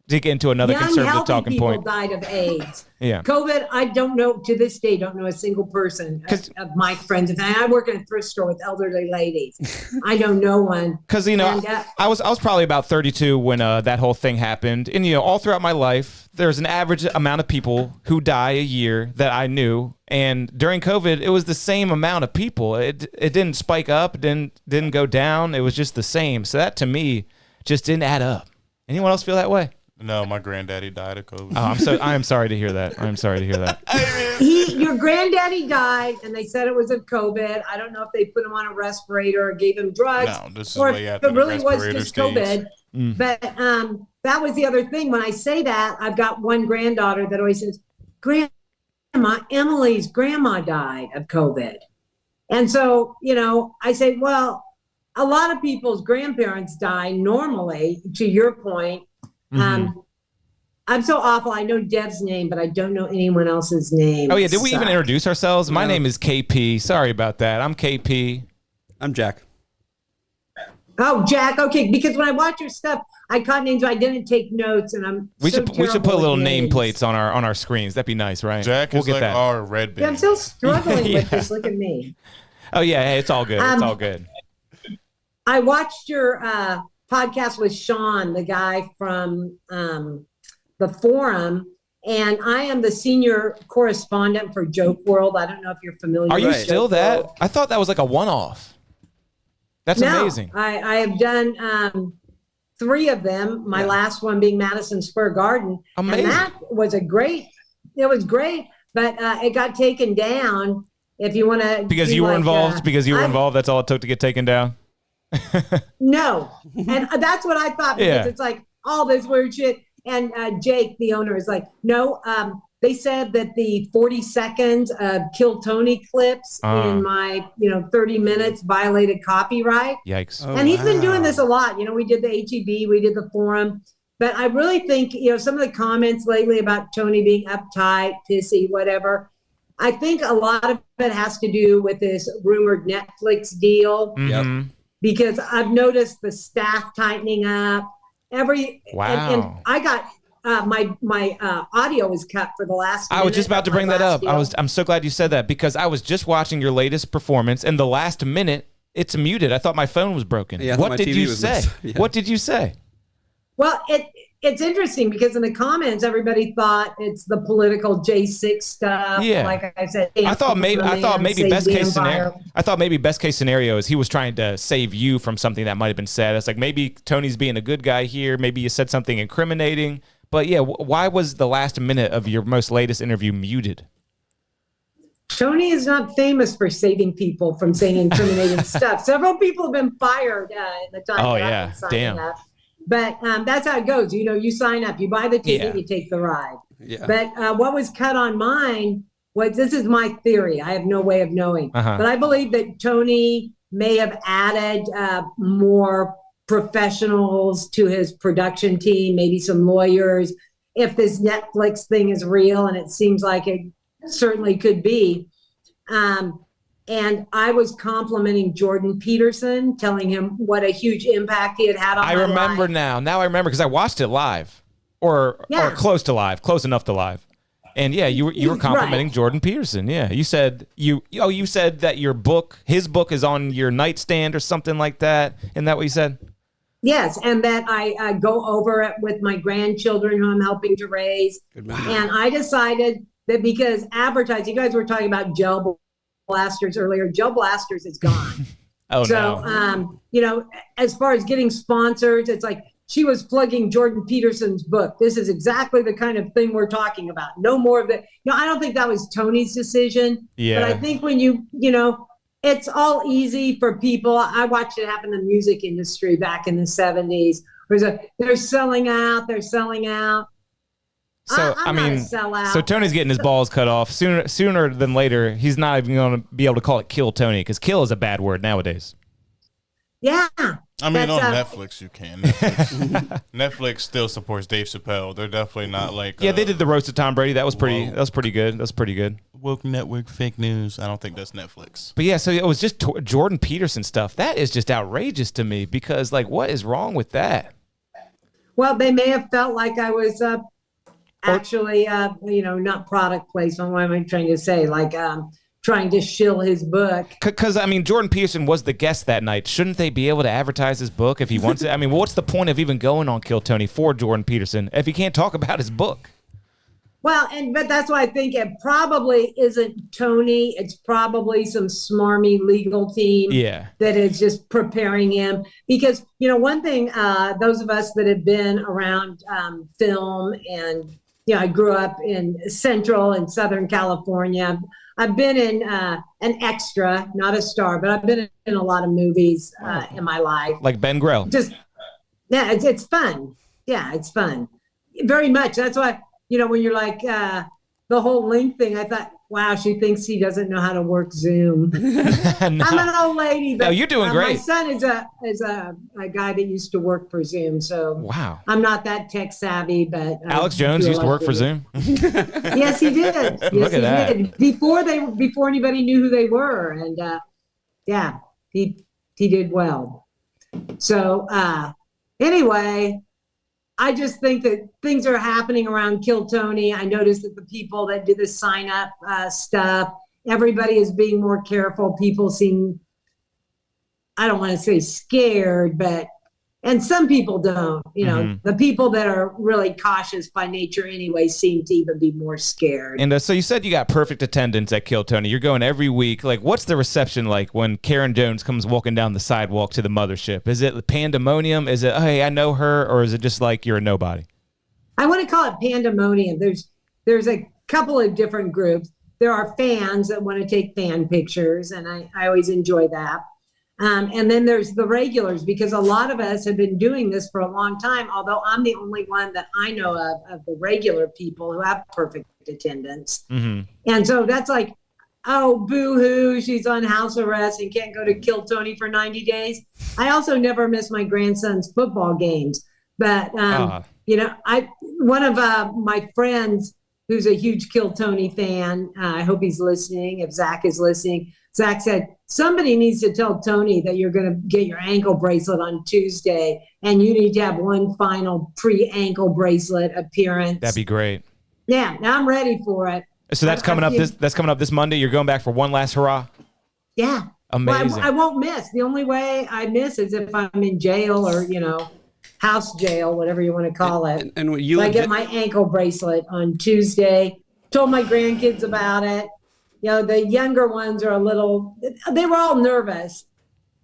to get into another Young, conservative healthy talking people point. died of AIDS. Yeah. COVID, I don't know, to this day, don't know a single person of my friends. And I work in a thrift store with elderly ladies. I know no one. Because, I was probably about 32 when that whole thing happened. And, all throughout my life, there's an average amount of people who die a year that I knew. And during COVID, it was the same amount of people. It didn't spike up, didn't go down. It was just the same. So that, to me, just didn't add up. Anyone else feel that way? No, my granddaddy died of COVID. Oh, I am sorry to hear that. Your granddaddy died, and they said it was of COVID. I don't know if they put him on a respirator or gave him drugs. No, this is or way if after it the really was respirator just stage. COVID. But that was the other thing. When I say that, I've got one granddaughter that always says, "Grandma, Emily's grandma died of COVID." And so, I say, well, a lot of people's grandparents die normally, to your point. I'm so awful. I know Deb's name, but I don't know anyone else's name. Oh, yeah. Did we even introduce ourselves? My name is KP. Sorry about that. I'm KP. I'm Jack. Oh, Jack. Okay, because when I watch your stuff, I caught names, but I didn't take notes, and We should put little names. nameplates on our screens. That'd be nice, right? Jack we'll is get like that. our red Yeah, I'm band. still struggling Yeah. with this. Look at me. Oh yeah, hey, it's all good. It's all good. I watched your podcast with Sean, the guy from the forum, and I am the senior correspondent for Joke World. I don't know if you're familiar Are with you Joke still that? World. I thought that was like a one-off. That's amazing. I have done 3 of them, my last one being Madison Square Garden. Amazing. And that was it was great, but it got taken down. If you want to, Because you were involved. That's all it took to get taken down. No, and that's what I thought, because it's like all this weird shit. And Jake, the owner, is like, no. They said that the 40 seconds of Kill Tony clips in my 30 minutes violated copyright. Yikes. Oh, And he's been doing wow. this a lot. We did the HEB, we did the forum. But I really think, some of the comments lately about Tony being uptight, pissy, whatever, I think a lot of it has to do with this rumored Netflix deal. Mhm. Because I've noticed the staff tightening up. every Wow. and I got my audio was cut for the last. I was just about to bring that up. Deal. I'm so glad you said that because I was just watching your latest performance, and the last minute it's muted. I thought my phone was broken. Yeah, I thought what my did TV you was say? messed. Yeah. What did you say? Well, it's interesting because in the comments everybody thought it's the political J6 stuff. Yeah. Like I said, I thought maybe best case scenario. Empire. I thought maybe best case scenario is he was trying to save you from something that might have been said. It's like maybe Tony's being a good guy here. Maybe you said something incriminating. But yeah, why was the last minute of your most latest interview muted? Tony is not famous for saving people from saying incriminating stuff. Several people have been fired in the time. Oh, that I've yeah. been signing Damn. up. But that's how it goes. You know, you sign up, you buy the ticket, Yeah. you take the ride. Yeah. But what was cut on mine was, this is my theory. I have no way of knowing. Uh-huh. But I believe that Tony may have added more professionals to his production team, maybe some lawyers. If this Netflix thing is real, and it seems like it certainly could be. And I was complimenting Jordan Peterson, telling him what a huge impact he had had on I my remember life. now. Now I remember because I watched it live, or close to live, close enough to live. And yeah, you were complimenting Right. Jordan Peterson. Yeah, you said you said that his book is on your nightstand or something like that. Isn't that what you said? Yes, and that I go over it with my grandchildren who I'm helping to raise. Good memory. And I decided that because advertising, you guys were talking about gel blasters earlier, gel blasters is gone. Oh So, no. you know, as far as getting sponsors, it's like she was plugging Jordan Peterson's book. This is exactly the kind of thing we're talking about. No more of it. No, I don't think that was Tony's decision. Yeah. But I think when you know, it's all easy for people. I watched it happen in the music industry back in the 70s. They're selling out. They're selling out. So I'm not a sellout. so Tony's getting his balls cut off sooner than later. He's not even going to be able to call it kill Tony because kill is a bad word nowadays. Yeah. I mean, That's, on Netflix you can. Netflix still supports Dave Chappelle. They're definitely not like Yeah, they did the roast of Tom Brady. That was pretty. Whoa. That was pretty good. That was pretty good. woke network fake news. I don't think that's Netflix. But yeah, so it was just Jordan Peterson stuff. That is just outrageous to me because like, what is wrong with that? Well, they may have felt like I was actually, not product placement. What am I trying to say? Like trying to shill his book. Because, I mean, Jordan Peterson was the guest that night. Shouldn't they be able to advertise his book if he wants it? I mean, what's the point of even going on Kill Tony for Jordan Peterson if he can't talk about his book? Well, but that's why I think it probably isn't Tony. It's probably some smarmy legal team that is just preparing him. Because, one thing, those of us that have been around film and, I grew up in Central and Southern California. I've been in an extra, not a star, but I've been in a lot of movies in my life. Like Ben Grell. It's fun. Yeah, it's fun. Very much. That's why, when you're like the whole link thing, I thought, wow, she thinks he doesn't know how to work Zoom. No. I'm an old lady, but no, you're doing great. My son is a guy that used to work for Zoom, so wow, I'm not that tech savvy. But Alex Jones used to work for Zoom. Yes, he did. Yes, Look at that. Did. Before anybody knew who they were, and he did well. So anyway. I just think that things are happening around Kill Tony. I noticed that the people that do the sign up stuff, everybody is being more careful. People seem, I don't want to say scared, and some people don't. The people that are really cautious by nature anyway seem to even be more scared. And so you said you got perfect attendance at Kill Tony. You're going every week. Like, what's the reception like when Karen Jones comes walking down the sidewalk to the mothership? Is it pandemonium? Is it, oh, hey, I know her? Or is it just like you're a nobody? I want to call it pandemonium. There's a couple of different groups. There are fans that want to take fan pictures, and I always enjoy that. And then there's the regulars, because a lot of us have been doing this for a long time, although I'm the only one that I know of the regular people who have perfect attendance. Mm-hmm. And so that's like, oh, boo-hoo, she's on house arrest and can't go to Kill Tony for 90 days. I also never miss my grandson's football games. But, one of my friends who's a huge Kill Tony fan. I hope he's listening. If Zach is listening, Zach said, somebody needs to tell Tony that you're going to get your ankle bracelet on Tuesday, and you need to have one final pre-ankle bracelet appearance. That'd be great. Yeah, now I'm ready for it. So that's coming up. That's coming up this Monday. You're going back for one last hurrah. Yeah. Amazing. Well, I won't miss. The only way I miss is if I'm in jail or, house jail, whatever you want to call it. And you I get my ankle bracelet on Tuesday. Told my grandkids about it. The younger ones are they were all nervous.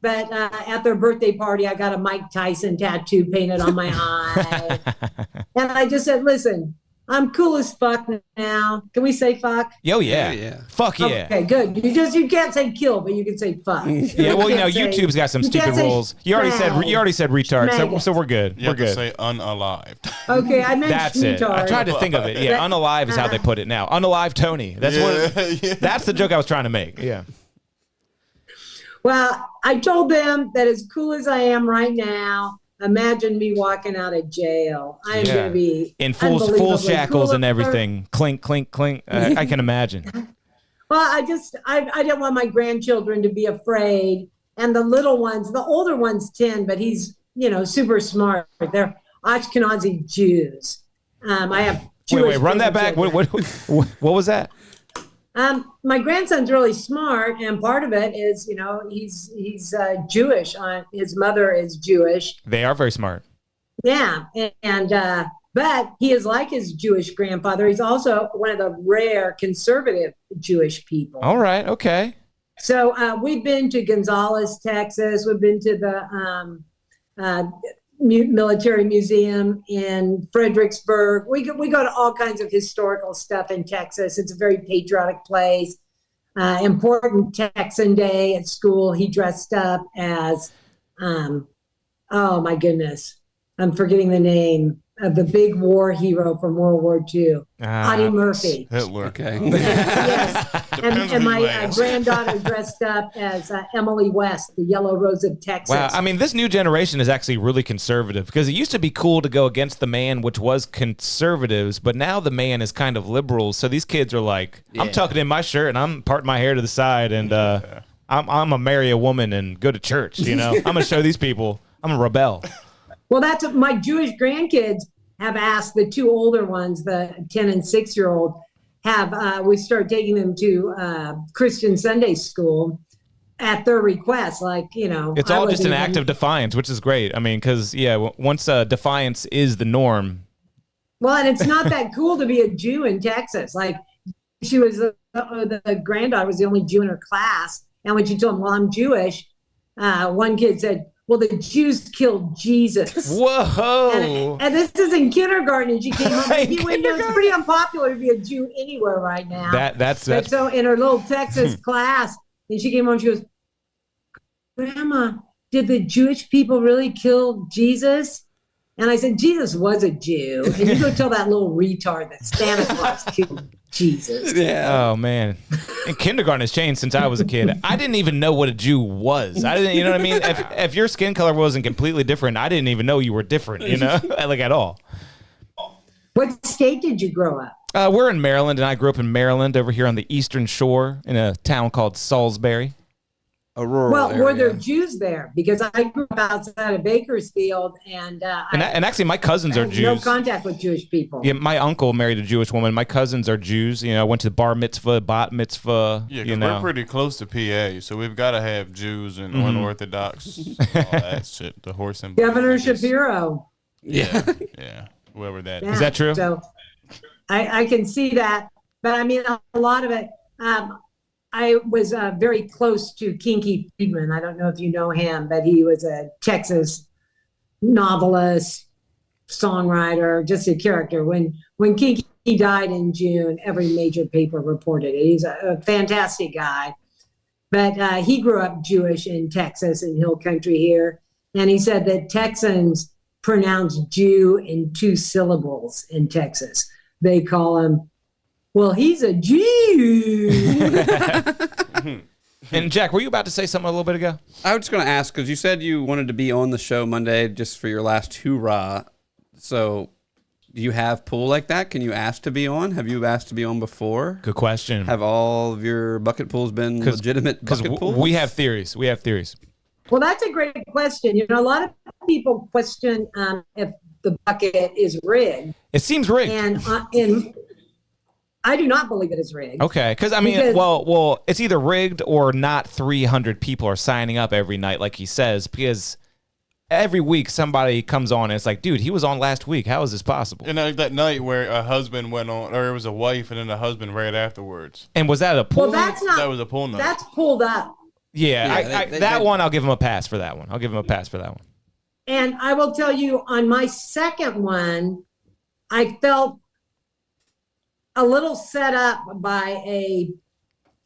But at their birthday party, I got a Mike Tyson tattoo painted on my eye. And I just said, listen, I'm cool as fuck now. Can we say fuck? Yo, yeah. Yeah. Fuck yeah. Okay, good. You can't say kill, but you can say fuck. Yeah, well, YouTube's got some stupid rules. You already said retard, so we're good. You We're have to good. say unalived. Okay, I meant That's it. I tried to think of it. Yeah, unalive is how they put it now. Unalive Tony. That's the joke I was trying to make. Yeah. Well, I told them that as cool as I am right now, imagine me walking out of jail. I'm going to be in full shackles and everything. Clink, clink, clink. I can imagine. Well, I didn't want my grandchildren to be afraid. And the little ones, the older one's 10, but he's, super smart. They're Ashkenazi Jews. I have Jewish Wait, run that back. What was that? My grandson's really smart, and part of it is, he's Jewish. His mother is Jewish. They are very smart. Yeah, but he is like his Jewish grandfather. He's also one of the rare conservative Jewish people. All right, okay. So we've been to Gonzales, Texas. We've been to the military museum in Fredericksburg. We go to all kinds of historical stuff in Texas. It's a very patriotic place. Important Texan Day at school. He dressed up as, oh my goodness, I'm forgetting the name of the big war hero from World War II, Audie Murphy. Hitler. Okay. Yes. Depends And on my who you ask. granddaughter dressed up as Emily West, the Yellow Rose of Texas. Wow, I mean, this new generation is actually really conservative because it used to be cool to go against the man, which was conservatives, but now the man is kind of liberal. So these kids are like, I'm tucking in my shirt and I'm parting my hair to the side and I'm gonna marry a woman and go to church. I'm gonna show these people I'm a rebel. Well, that's what my Jewish grandkids have asked. The two older ones, the 10 and 6-year-old, we started taking them to Christian Sunday school at their request. It's all just an act of defiance, which is great. I mean, because once defiance is the norm. Well, and it's not that cool to be a Jew in Texas. She was the granddaughter was the only Jew in her class, and when she told them, "Well, I'm Jewish," one kid said, "Well, the Jews killed Jesus." Whoa! And this is in kindergarten, and she came home. Kindergarten. It's pretty unpopular to be a Jew anywhere right now. That's So in her little Texas class, and she came home, she goes, "Grandma, did the Jewish people really kill Jesus?" And I said, "Jesus was a Jew." And you go tell that little retard that Santa Claus killed Jesus. Oh man, and kindergarten has changed since I was a kid. I didn't even know what a Jew was. I didn't, you know what I mean? If your skin color wasn't completely different, I didn't even know you were different. Like at all. What state did you grow up? We're in Maryland, and I grew up in Maryland, over here on the Eastern Shore, in a town called Salisbury. A rural Well, area. were there Jews there? Because I grew up outside of Bakersfield, and And actually, my cousins are I had Jews. no contact with Jewish people. Yeah, my uncle married a Jewish woman. My cousins are Jews. I went to bar mitzvah, bat mitzvah. Yeah, because we're pretty close to PA, so we've got to have Jews and unorthodox, all that shit. The horse and Governor buggy, I guess. Shapiro. Yeah, whoever that is. Is that true? So I can see that. But I mean, a lot of it, I was very close to Kinky Friedman. I don't know if you know him, but he was a Texas novelist, songwriter, just a character. When Kinky died in June, every major paper reported it. He's a fantastic guy. But he grew up Jewish in Texas, in Hill Country here. And he said that Texans pronounce Jew in 2 syllables in Texas. They call him, well, he's a Jew. And Jack, were you about to say something a little bit ago? I was just going to ask, because you said you wanted to be on the show Monday just for your last hoorah. So Do you have pull like that? Can you ask to be on? Have you asked to be on before? Good question. Have all of your bucket pulls been legitimate bucket pulls? We have theories. Well, that's a great question. You know, a lot of people question if the bucket is rigged. It seems rigged. And I do not believe it is rigged. Okay, because I mean, well, it's either rigged or not 300 people are signing up every night, like he says, because every week somebody comes on and it's like, dude, he was on last week. How is this possible? And that night where a husband went on, or it was a wife and then a husband right afterwards. And was that a pool? Well, that's not. That was a pool night. That's pulled up. Yeah, that one, I'll give him a pass for that one. And I will tell you, on my second one, I felt a little set up by a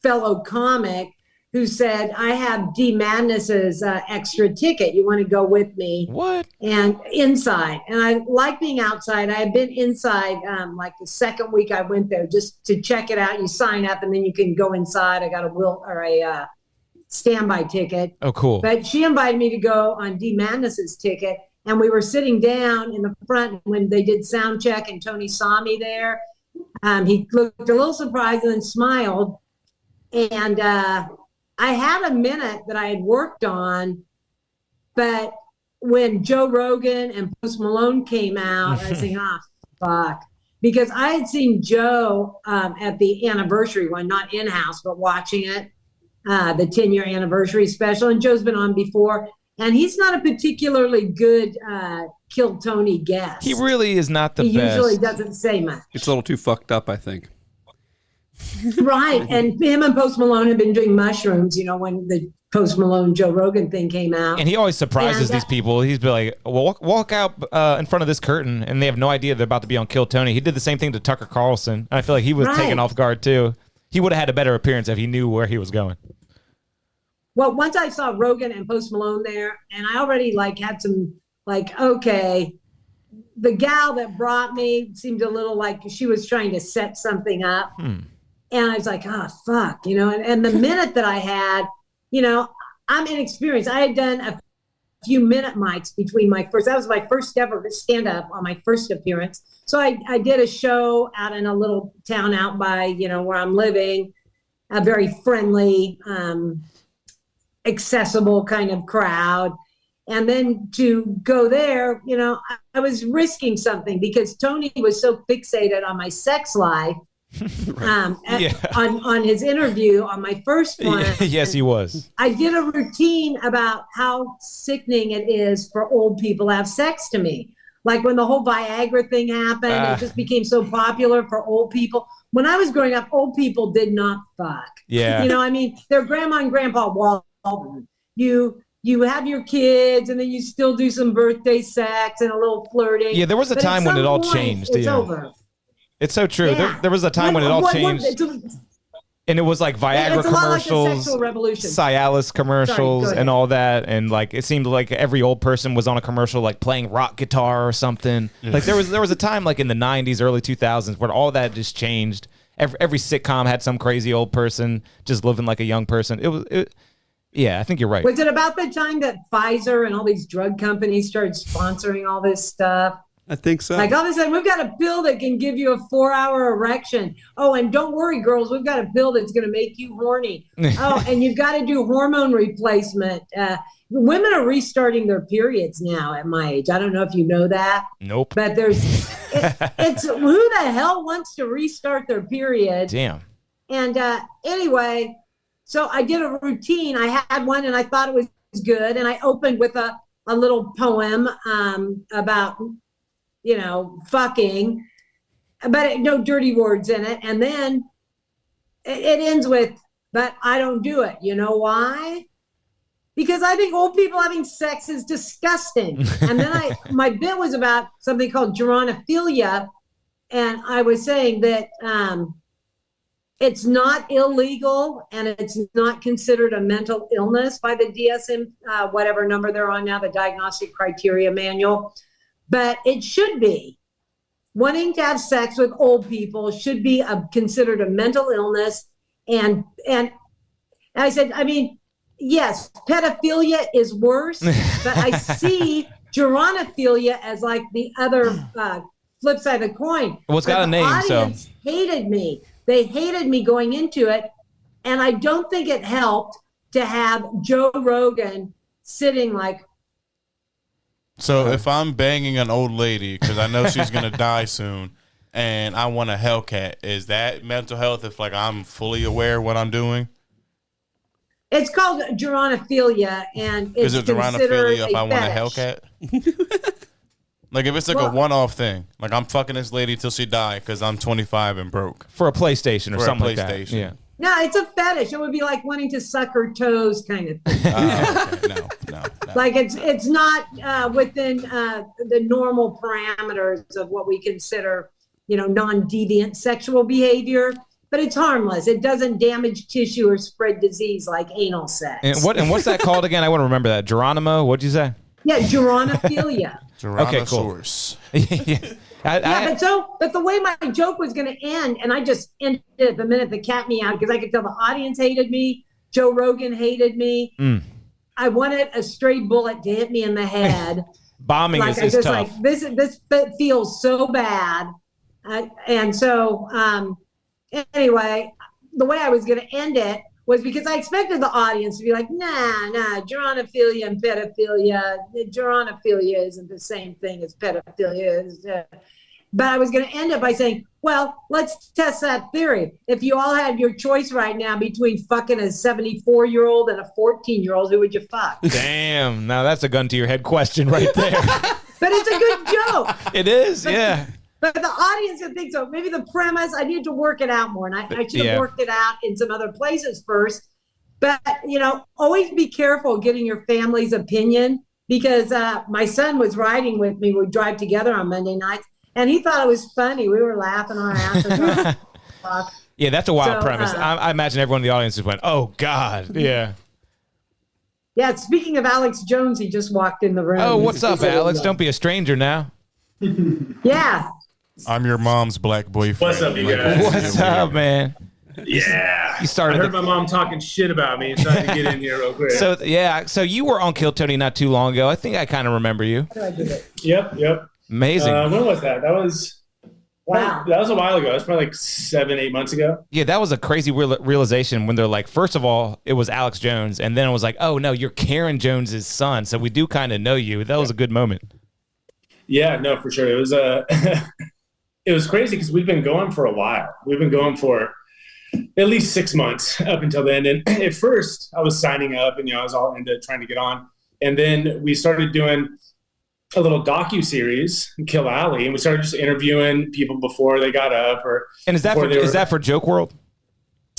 fellow comic who said, I have D Madness's extra ticket. You want to go with me? What? And inside. And I like being outside. I had been inside like the second week I went there just to check it out. You sign up and then you can go inside. I got a standby ticket. Oh, cool. But she invited me to go on D Madness's ticket. And we were sitting down in the front when they did sound check and Tony saw me there. He looked a little surprised and then smiled. And I had a minute that I had worked on, but when Joe Rogan and Post Malone came out, I was saying, fuck. Because I had seen Joe at the anniversary one, not in-house, but watching it, the 10-year anniversary special. And Joe's been on before. And he's not a particularly good Kill Tony guest. He really is not the best. He usually doesn't say much. It's a little too fucked up, I think. Right. And him and Post Malone have been doing mushrooms, you know, when the Post Malone Joe Rogan thing came out. And he always surprises these people. He's be like, well, walk out in front of this curtain, and they have no idea they're about to be on Kill Tony. He did the same thing to Tucker Carlson. And I feel like he was taken off guard, too. He would have had a better appearance if he knew where he was going. Well, once I saw Rogan and Post Malone there, and I already had some okay, the gal that brought me seemed a little like she was trying to set something up. And I was like, fuck, you know, and the minute that I had, you know, I'm inexperienced. I had done a few minute mics between that was my first ever stand up on my first appearance. So I did a show out in a little town out by, you know, where I'm living, a very friendly, accessible kind of crowd. And then to go there, you know, I was risking something because Tony was so fixated on my sex life on his interview on my first one. Yes, he was. I did a routine about how sickening it is for old people to have sex to me. Like when the whole Viagra thing happened, it just became so popular for old people. When I was growing up, old people did not fuck. Yeah. You know, I mean, their grandma and grandpa Walton. You have your kids, and then you still do some birthday sex and a little flirting. Yeah, there was a time when it all changed. It's over. It's so true. Yeah. There was a time when it all changed. And it was like Viagra commercials, Cialis commercials, and all that. And like it seemed like every old person was on a commercial, like playing rock guitar or something. Like there was a time like in the 90s, early 2000s where all that just changed. Every sitcom had some crazy old person just living like a young person. Yeah, I think you're right. Was it about the time that Pfizer and all these drug companies started sponsoring all this stuff? I think so. Like all of a sudden, we've got a pill that can give you a 4-hour erection. Oh, and don't worry, girls, we've got a pill that's going to make you horny. Oh, and you've got to do hormone replacement. Women are restarting their periods now at my age. I don't know if you know that. Nope. But it's who the hell wants to restart their period? Damn. And anyway, so I did a routine. I had one and I thought it was good. And I opened with a little poem about, you know, fucking, but no dirty words in it. And then it ends with, but I don't do it. You know why? Because I think old people having sex is disgusting. And then my bit was about something called geronophilia. And I was saying that it's not illegal and it's not considered a mental illness by the DSM, whatever number they're on now, the Diagnostic Criteria Manual. But it should be. Wanting to have sex with old people should be considered a mental illness. And I said, I mean, yes, pedophilia is worse, but I see geronophilia as like the other flip side of the coin. Well, it's got But a name, the so. audience hated me. They hated me going into it. And I don't think it helped to have Joe Rogan sitting like, So if I'm banging an old lady because I know she's gonna die soon, and I want a Hellcat, is that mental health? If like I'm fully aware of what I'm doing, it's called geronophilia, and it's is it considered geronophilia if I want a fetish. Hellcat? Like if it's like Well- a one-off thing, like I'm fucking this lady till she die because I'm 25 and broke. For a PlayStation or For a something like that. PlayStation. Yeah. No, it's a fetish. It would be like wanting to suck her toes, kind of thing. Okay. No. Like it's not within the normal parameters of what we consider, non-deviant sexual behavior. But it's harmless. It doesn't damage tissue or spread disease like anal sex. And what's that called again? I want to remember that. Geronimo, what'd you say? Yeah, geronophilia. Okay, cool. Tyrannosaurus. Yeah, but the way my joke was going to end, and I just ended it the minute the cat meowed because I could tell the audience hated me, Joe Rogan hated me. I wanted a stray bullet to hit me in the head. Bombing Like I is just tough. like this feels so bad, and so anyway, the way I was going to end it was because I expected the audience to be like, nah, geronophilia and pedophilia. Geronophilia isn't the same thing as pedophilia. But I was going to end it by saying, well, let's test that theory. If you all had your choice right now between fucking a 74-year-old and a 14-year-old, who would you fuck? Damn. Now that's a gun to your head question right there. But it's a good joke. It is, yeah. But the audience would think so. Maybe the premise, I need to work it out more. And I should have worked it out in some other places first. But, always be careful getting your family's opinion because my son was riding with me. We'd drive together on Monday nights. And he thought it was funny. We were laughing our asses off. Yeah, that's a wild So, premise. I imagine everyone in the audience just went, oh, God. Yeah. Yeah, speaking of Alex Jones, he just walked in the room. Oh, what's up, Alex? Don't be a stranger now. Yeah. I'm your mom's black boyfriend. What's up, you guys? What's up, man? Yeah. You started I heard the- my mom talking shit about me and so I had to get in here real quick. So you were on Kill Tony not too long ago. I think I kind of remember you. Yep. Amazing. When was that? That was Wow. That was a while ago. That was probably like 7-8 months ago. Yeah, that was a crazy realization when they're like, first of all, it was Alex Jones, and then it was like, oh no, you're Karen Jones's son, so we do kind of know you. That was a good moment. Yeah, no, for sure. It was it was crazy because we've been going for a while. We've been going for at least 6 months up until then. And at first, I was signing up, and I was all into trying to get on. And then we started doing a little docu-series, Kill Alley, and we started just interviewing people before they got up. And is that for Joke World?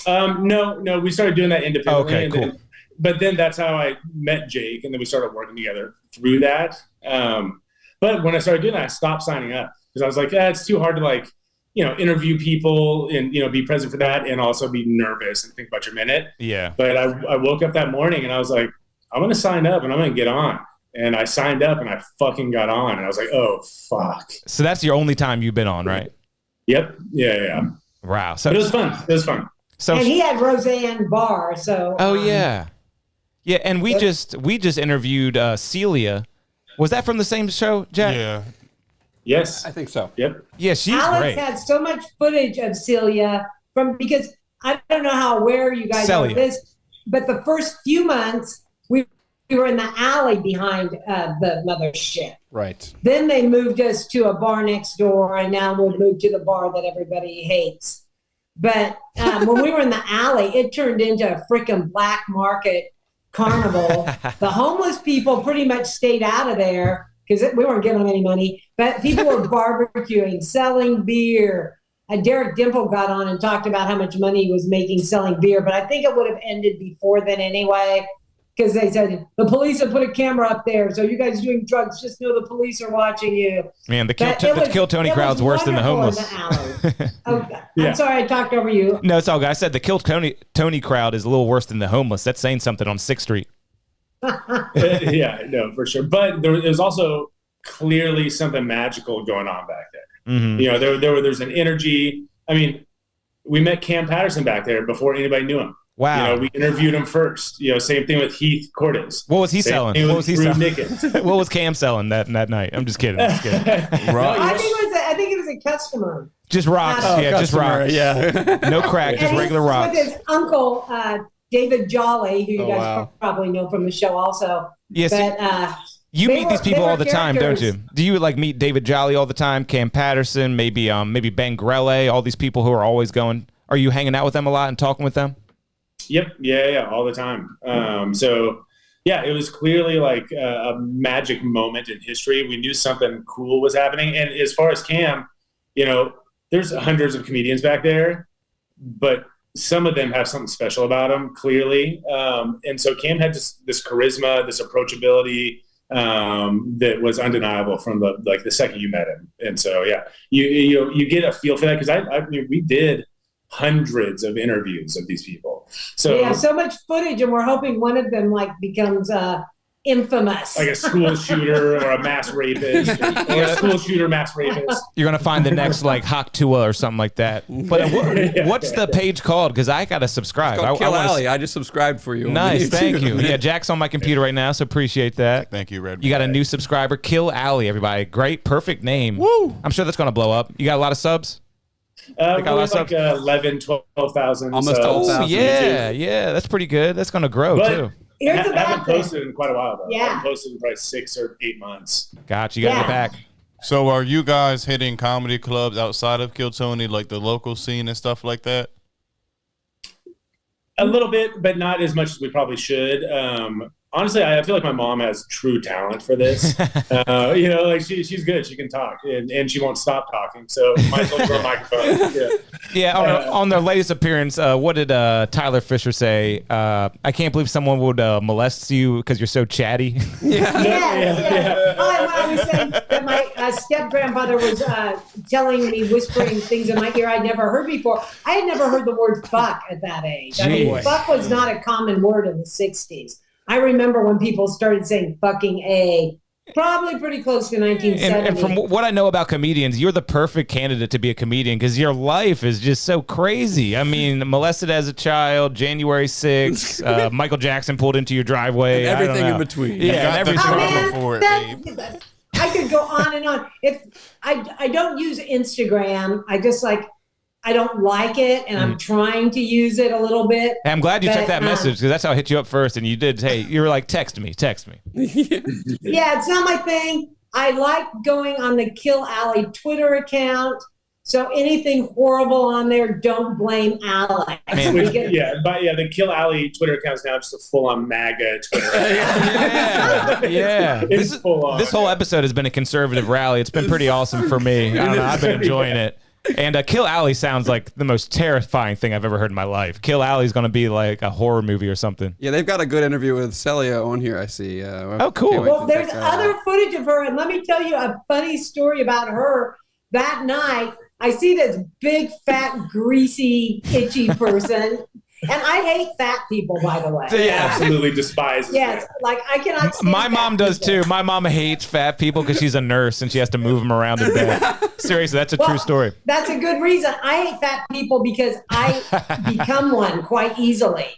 No, we started doing that independently. Okay, and cool. But then that's how I met Jake, and then we started working together through that. But when I started doing that, I stopped signing up because I was like, it's too hard to interview people and, be present for that and also be nervous and think about your minute. Yeah. But I woke up that morning and I was like, I'm going to sign up and I'm going to get on. And I signed up and I fucking got on. And I was like, oh, fuck. So that's your only time you've been on, right? Yep. Yeah. Wow. But it was fun. So And he had Roseanne Barr, so. Oh yeah. Yeah, and we just interviewed Celia. Was that from the same show, Jack? Yeah. Yes. I think so. Yep. Yeah, she's Alex great. had so much footage of Celia because I don't know how aware you guys are of this, but the first few months we were in the alley behind the mothership. Right. Then they moved us to a bar next door, and now we'll move to the bar that everybody hates. But when we were in the alley, it turned into a freaking black market carnival. The homeless people pretty much stayed out of there because we weren't giving them any money. But people were barbecuing, selling beer. Derek Dimple got on and talked about how much money he was making selling beer. But I think it would have ended before then anyway, because they said, the police have put a camera up there. So you guys doing drugs, just know the police are watching you. Man, the But Kill Tony it crowd's was worse than the wonderful homeless. in the alley. Oh, Yeah. I'm sorry I talked over you. No, it's all good. I said the Kill Tony crowd is a little worse than the homeless. That's saying something on 6th Street. Yeah, no, for sure. But there's also clearly something magical going on back there. Mm-hmm. There's an energy. I mean, we met Cam Patterson back there before anybody knew him. Wow. We interviewed him first. Same thing with Heath Cordes. What was he Same selling? thing What with was he Drew selling? Nickens. What was Cam selling that night? I'm just kidding. I think it was a customer. Just rocks. Just rocks. Yeah. No crack, just And regular he's rocks. with his uncle, David Jolly, who you Oh, guys wow. probably know from the show also. Yes. But You they meet these were- people they were all the time, don't you? characters. Do you meet David Jolly all the time? Cam Patterson, maybe Ben Grelle, all these people who are always going. Are you hanging out with them a lot and talking with them? Yep. Yeah. All the time. It was clearly like a magic moment in history. We knew something cool was happening. And as far as Cam, there's hundreds of comedians back there, but some of them have something special about them, clearly. And so Cam had this charisma, this approachability that was undeniable from the second you met him. And so, you get a feel for that because we did hundreds of interviews of these people. So yeah, so much footage, and we're hoping one of them becomes infamous. like a school shooter or a mass rapist, or a school shooter, mass rapist. You're gonna find the next like Haktua or something like that. But what's the page called? Because I gotta subscribe. Called Kill wanna Alley. I just subscribed for you. on Nice, YouTube. thank you. Yeah, Jack's on my computer right now, so appreciate that. Thank you, Red. You got a new subscriber, Kill Alley, everybody. Great, perfect name. Woo! I'm sure that's gonna blow up. You got a lot of subs? We're lots like of- 11, 12,000. Almost subs. 12,000. Yeah, that's pretty good. That's gonna grow But too. Here's the I bad haven't thing. posted in quite a while, though. Yeah. I haven't posted in probably 6 or 8 months. Gotcha. You gotta get Yeah. back. So are you guys hitting comedy clubs outside of Kill Tony, like the local scene and stuff like that? A little bit, but not as much as we probably should. Honestly, I feel like my mom has true talent for this. She's good. She can talk, and she won't stop talking. So might as well give her a microphone. Yeah. Yeah, on their latest appearance, what did Tyler Fisher say? I can't believe someone would molest you because you're so chatty. Yeah. Oh, I was saying that my step grandfather was telling me, whispering things in my ear I'd never heard before. I had never heard the word fuck at that age. I mean, Jeez. fuck was not a common word in the 60s. I remember when people started saying fucking A, probably pretty close to 1970. And from what I know about comedians, you're the perfect candidate to be a comedian because your life is just so crazy. I mean, molested as a child, January 6th, Michael Jackson pulled into your driveway. And I don't everything know. in between. Yeah, You got and the everything. drama for it, babe. I could go on and on. If I don't use Instagram, I don't like it, and I'm trying to use it a little bit. Hey, I'm glad you But, took that message because that's how I hit you up first. And you did. Hey, you were like, text me. Yeah, it's not my thing. I like going on the Kill Alley Twitter account. So anything horrible on there, don't blame Alex. Man, We Which, get- the Kill Alley Twitter account is now just a full-on MAGA Twitter. Yeah. It's full on. This whole episode has been a conservative rally. It's been pretty awesome for me. I don't know, I've been enjoying it. And Kill Alley sounds like the most terrifying thing I've ever heard in my life. Kill Alley is going to be like a horror movie or something. Yeah, they've got a good interview with Celia on here, I see. Oh, cool. can't wait Well, to there's check that other out. footage of her, and let me tell you a funny story about her. That night, I see this big, fat, greasy, itchy person, and I hate fat people, by the way. Yeah. Absolutely despises Yes, like I cannot. stand My fat mom does people. too. My mom hates fat people because she's a nurse and she has to move them around in bed. Seriously, that's a true Well, story. That's a good reason. I hate fat people because I become one quite easily.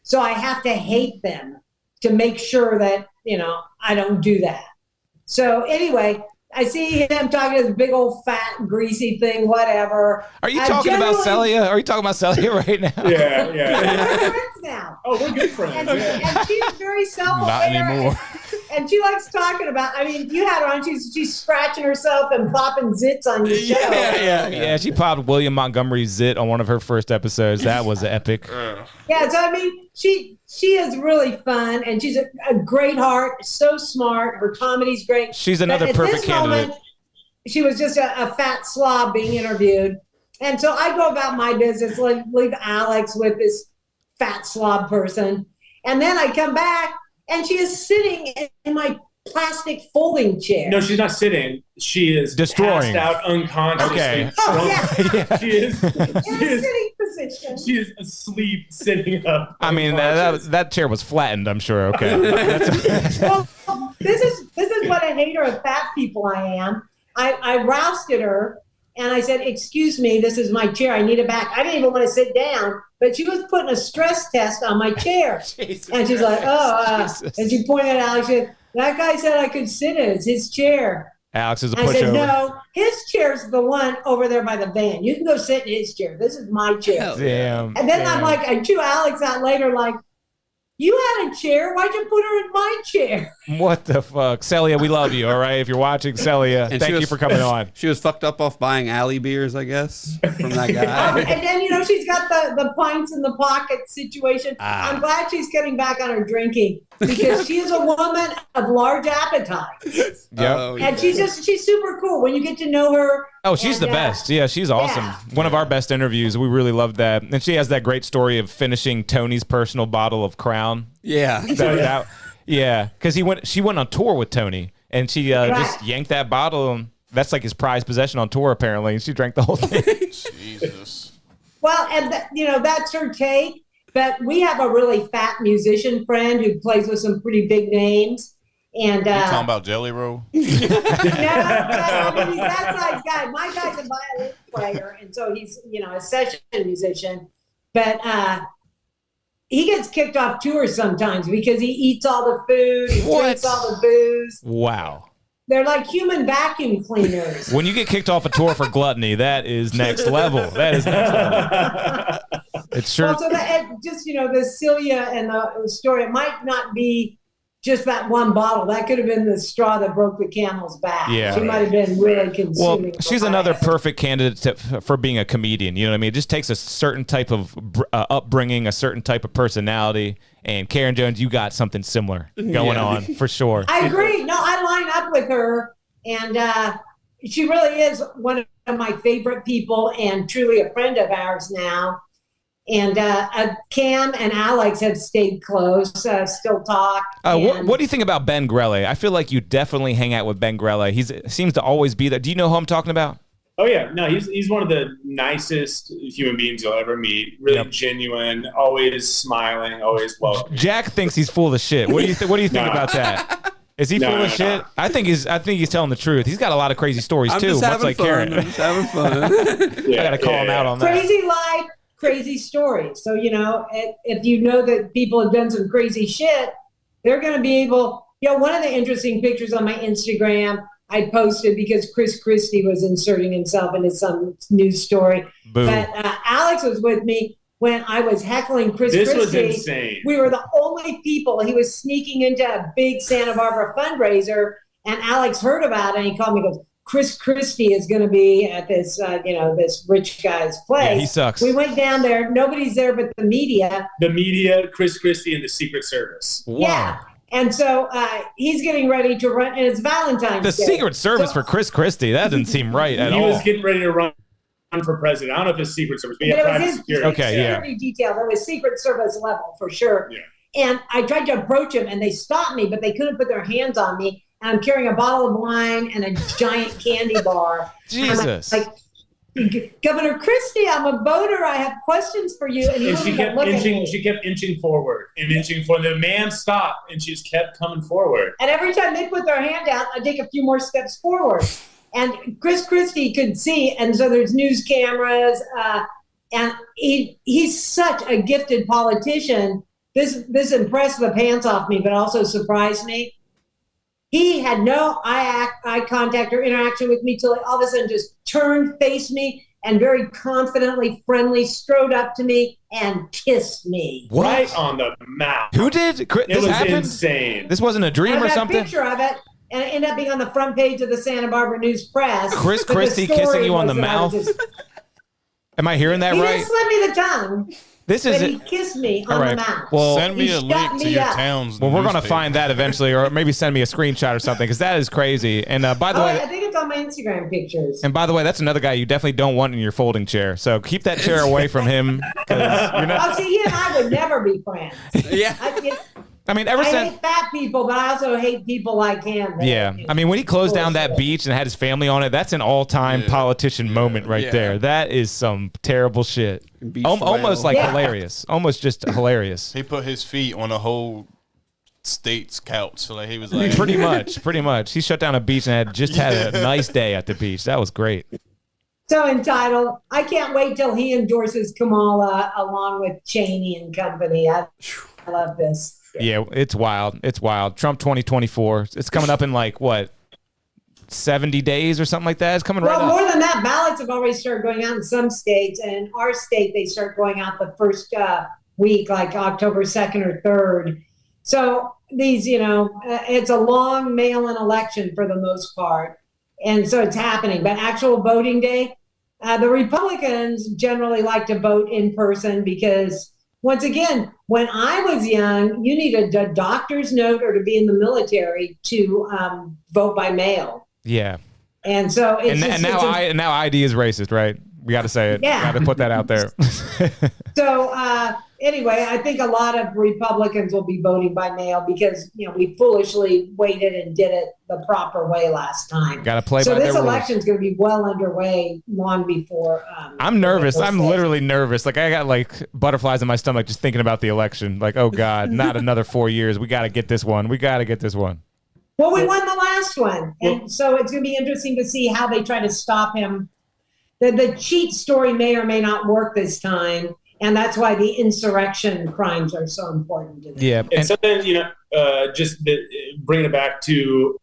So I have to hate them to make sure that, I don't do that. So anyway, I see him talking to this big old fat greasy thing, whatever. Are you talking about Celia? Are you talking about Celia right now? Yeah. We're friends now. Oh, we're good friends. And, Yeah. and she's very Not self-aware. anymore. And she likes talking about, you had her on, she's scratching herself and popping zits on your show. Yeah, she popped William Montgomery's zit on one of her first episodes. That was epic. Yeah, so she is really fun, and she's a great heart, so smart. Her comedy's great. She's another But at perfect this moment, candidate. she was just a fat slob being interviewed. And so I go about my business, leave Alex with this fat slob person. And then I come back, and she is sitting in my plastic folding chair. No, she's not sitting. She is Destroying. passed out unconsciously. Okay. Oh, yeah. She is. In She a is. sitting position. She is asleep, sitting up. I mean, unconscious. that chair was flattened, I'm sure. Okay. That's- Well, this is what a hater of fat people I am. I rousted her, And I said, excuse me, this is my chair. I need it back. I didn't even want to sit down, but she was putting a stress test on my chair. Jesus And she's like, Jesus. and she pointed out, she said, that guy said I could sit in it. It's his chair. Alex is a I said, pushover. no, his chair's the one over there by the van. You can go sit in his chair. This is my chair. Hell Damn. And then damn. I'm like, I chew Alex out later, like, you had a chair. Why'd you put her in my chair? What the fuck? Celia, we love you, all right? If you're watching, Celia, And thank she you was- for coming on. She was fucked up off buying alley beers, I guess, from that guy. And then, she's got the pints in the pocket situation. Ah. I'm glad she's getting back on her drinking because she is a woman of large appetite. Yep. Oh, And she's super cool. When you get to know her. Oh, she's and, the best. Yeah, she's awesome. yeah. One of our best interviews. We really loved that. And she has that great story of finishing Tony's personal bottle of Crown. yeah. Yeah, because she went on tour with Tony, and she just yanked that bottle. And that's like his prized possession on tour, apparently. And she drank the whole thing. Jesus. Well, and that's her take. But we have a really fat musician friend who plays with some pretty big names. And You talking about Jelly Roll? no, he's that size guy. My guy's a violin player, and so he's a session musician. But he gets kicked off tours sometimes because he eats all the food, he drinks all the booze. Wow. They're like human vacuum cleaners. When you get kicked off a tour for gluttony, that is next level. That is next level. It's sure. Well, so that just the Celia and the story. It might not be just that one bottle. That could have been the straw that broke the camel's back. Yeah. She might have been really Well, consuming. she's another perfect candidate for being a comedian. You know what I mean? It just takes a certain type of upbringing, a certain type of personality. And Karen Jones, you got something similar going on for sure. I agree. No, I line up with her, and she really is one of my favorite people and truly a friend of ours now. And Cam and Alex have stayed close, still talk. What do you think about Ben Grelle? I feel like you definitely hang out with Ben Grelle. He seems to always be there. Do you know who I'm talking about? Oh yeah, no, he's one of the nicest human beings you'll ever meet. Really genuine, always smiling, always welcoming. Jack thinks he's full of shit. What do you think No. about that? Is he full of shit? No. I think he's telling the truth. He's got a lot of crazy stories I'm too, just much having like fun. Karen. I'm just having fun. Yeah, I gotta call him out on that. Crazy life, crazy stories. So, if you know that people have done some crazy shit, they're going to be able, one of the interesting pictures on my Instagram I posted because Chris Christie was inserting himself into some news story. Boo. But Alex was with me when I was heckling Chris This Christie. was insane. We were the only people. He was sneaking into a big Santa Barbara fundraiser, and Alex heard about it, and he called me and goes, Chris Christie is going to be at this, this rich guy's place. Yeah, he sucks. We went down there. Nobody's there but the media. The media, Chris Christie, and the Secret Service. Wow. Yeah. And so he's getting ready to run, and it's Valentine's The Day. Secret Service for Chris Christie. That doesn't seem right at He all. was getting ready to run for president. I don't know if it's Secret Service, but But yeah, it was private his security. Okay, yeah. security detail. That was Secret Service level for sure. Yeah. And I tried to approach him, and they stopped me, but they couldn't put their hands on me. And I'm carrying a bottle of wine and a giant candy bar. Jesus. I'm like, Governor Christie, I'm a voter. I have questions for you. And he And wouldn't she even kept look at inching. me. She kept inching forward and inching forward. The man stopped, and she just kept coming forward. And every time they put their hand out, I take a few more steps forward. And Chris Christie could see, and so there's news cameras, and he's such a gifted politician. This impressed the pants off me, but also surprised me. He had no eye contact or interaction with me till he all of a sudden just turned, faced me, and very confidently, friendly, strode up to me and kissed me. What? Right on the mouth. Who did? It This was happened? insane. This wasn't a I dream have or a something? picture of it, and it ended up being on the front page of the Santa Barbara News Press. Chris But the Christie story kissing you on was the that I was mouth? just- Am I hearing that He right? didn't slip me the tongue, This but is he it. kissed me All on right. the mouth. Well, Send me He a shut link to me your up. town's Well, we're going to newspaper. find that eventually, or maybe send me a screenshot or something, because that is crazy. And by the Oh, way, I think it's on my Instagram pictures. and by the way, that's another guy you definitely don't want in your folding chair. So keep that chair away from him, because you're not. Oh, see, he and I would never be friends. Yeah. I mean, ever I since. hate fat people, but I also hate people like him. Yeah, I mean, when he closed down that beach and had his family on it, that's an all-time politician moment right Yeah. there. That is some terrible shit. Beach Almost whale. like Yeah. hilarious. Almost just hilarious. He put his feet on a whole state's couch. So like he was like, Pretty much. He shut down a beach and had a nice day at the beach. That was great. So entitled. I can't wait till he endorses Kamala along with Cheney and company. I love this. Yeah, it's wild. It's wild. Trump 2024. It's coming up in like what, 70 days or something like that? It's coming right Well, up. more than that, ballots have already started going out in some states. And in our state, they start going out the first week, like October 2nd or 3rd. So these, it's a long mail-in election for the most part. And so it's happening. But actual voting day, the Republicans generally like to vote in person because, once again, when I was young, you needed a doctor's note or to be in the military to vote by mail. Yeah. And so it's now ID is racist, right? We got to say it. Yeah. Got to put that out there. So anyway, I think a lot of Republicans will be voting by mail because we foolishly waited and did it the proper way last time. Got to play so by their this rules. election is going to be well underway long before. I'm nervous. I'm literally nervous. Like I got like butterflies in my stomach just thinking about the election. Like, oh God, not another 4 years. We got to get this one. Well, we won the last one, and so it's going to be interesting to see how they try to stop him. The cheat story may or may not work this time, and that's why the insurrection crimes are so important to them. Yeah, and so then bringing it back to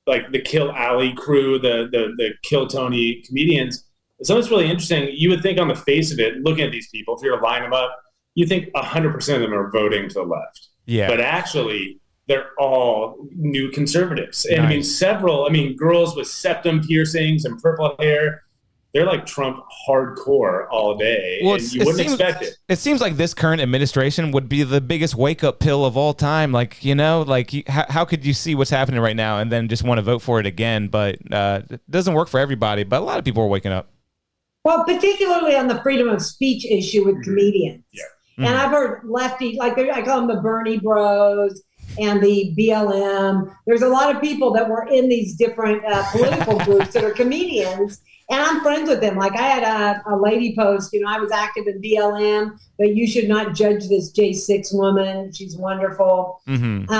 like the Kill Alley crew, the Kill Tony comedians. Something's really interesting. You would think on the face of it, looking at these people, if you were to line them up, you think 100% of them are voting to the left. Yeah, but actually, they're all new conservatives. And nice. Girls with septum piercings and purple hair, they're like Trump hardcore all day. Well, and you wouldn't expect it. It seems like this current administration would be the biggest wake-up pill of all time. Like, how could you see what's happening right now and then just want to vote for it again? But it doesn't work for everybody, but a lot of people are waking up. Well, particularly on the freedom of speech issue with comedians. Yeah. And I've heard lefty, like I call them the Bernie Bros, and the BLM. There's a lot of people that were in these different political groups that are comedians, and I'm friends with them. Like I had a lady post, I was active in BLM, but you should not judge this J6 woman. She's wonderful. Mm-hmm.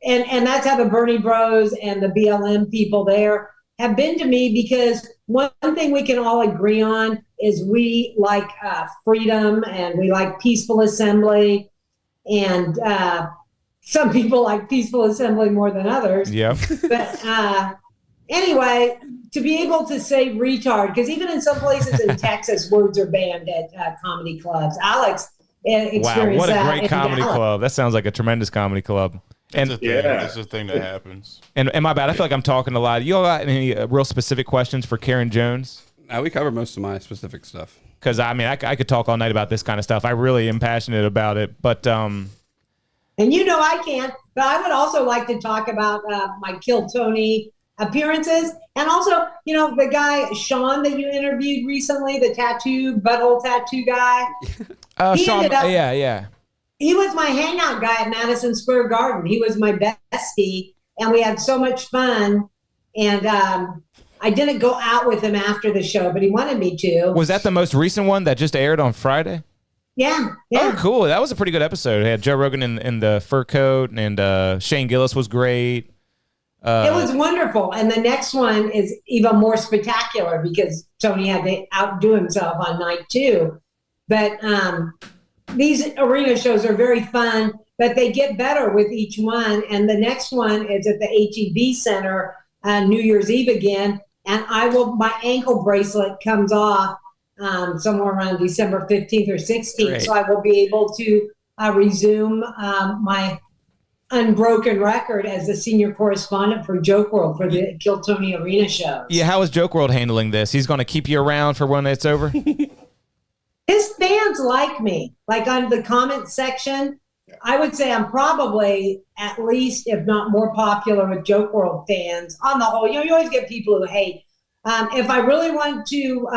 And that's how the Bernie Bros and the BLM people there have been to me, because one thing we can all agree on is we like freedom and we like peaceful assembly, and some people like peaceful assembly more than others. Yeah. But anyway, to be able to say retard, because even in some places in Texas, words are banned at comedy clubs. Alex experienced that. Wow, what a great in comedy Dallas. club. That sounds like a tremendous comedy club. And It's a thing that happens. And my bad, I feel like I'm talking a lot. You all got any real specific questions for Karen Jones? We covered most of my specific stuff. Because, I could talk all night about this kind of stuff. I really am passionate about it. But And I can't, but I would also like to talk about my Kill Tony appearances. And also, the guy, Sean, that you interviewed recently, the butthole tattoo guy. Sean, yeah. He was my hangout guy at Madison Square Garden. He was my bestie, and we had so much fun. And I didn't go out with him after the show, but he wanted me to. Was that the most recent one that just aired on Friday? Yeah. Oh, cool. That was a pretty good episode. It had Joe Rogan in the fur coat, and Shane Gillis was great. It was wonderful. And the next one is even more spectacular because Tony had to outdo himself on night 2. But these arena shows are very fun, but they get better with each one. And the next one is at the HEB Center New Year's Eve again. And my ankle bracelet comes off somewhere around December 15th or 16th. Great. So I will be able to resume my unbroken record as the senior correspondent for Joke World for the Kill Tony Arena shows. Yeah, how is Joke World handling this? He's going to keep you around for when it's over? His fans like me. Like on the comment section, I would say I'm probably at least, if not more popular with Joke World fans. On the whole, you always get people who hate. If I really want to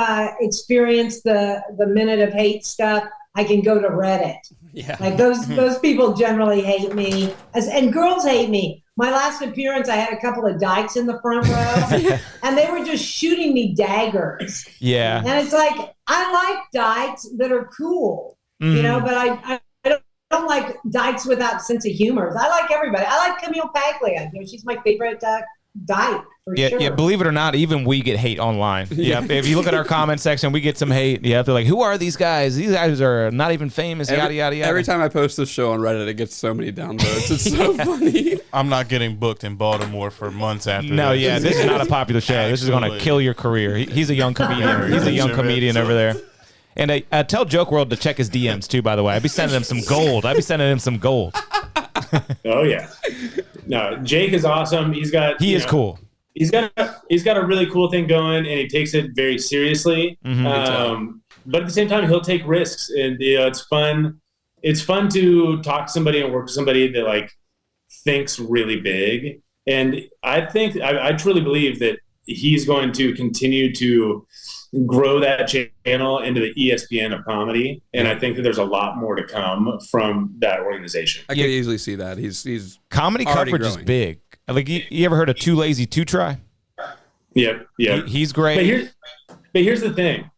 experience the minute of hate stuff, I can go to Reddit. Yeah. Like those people generally hate me, and girls hate me. My last appearance, I had a couple of dykes in the front row, and they were just shooting me daggers. Yeah. And it's like, I like dykes that are cool, but I don't like dykes without sense of humor. I like everybody. I like Camille Paglia. She's my favorite died for Yeah, sure. yeah. Believe it or not, even we get hate online. Yeah, if you look at our comment section, we get some hate. Yeah, they're like, "Who are these guys? These guys are not even famous." Yada yada yada. Every time I post this show on Reddit, it gets so many downvotes. It's so funny. I'm not getting booked in Baltimore for months after. No, this. yeah, this is not a popular show. This is going to Absolutely. kill your career. He's a young comedian. He's a young comedian over there. And tell Joke World to check his DMs too. By the way, I'd be sending him some gold. Oh yeah. No, Jake is awesome. He is cool. He's got a really cool thing going, and he takes it very seriously. But at the same time, he'll take risks, and it's fun. It's fun to talk to somebody and work with somebody that like thinks really big. And I think I truly believe that he's going to continue to grow that channel into the ESPN of comedy, and I think that there's a lot more to come from that organization. I can easily see that. He's Comedy already coverage is growing. big. Like you ever heard of Too Lazy to Try? Yep. He's great. But here's the thing.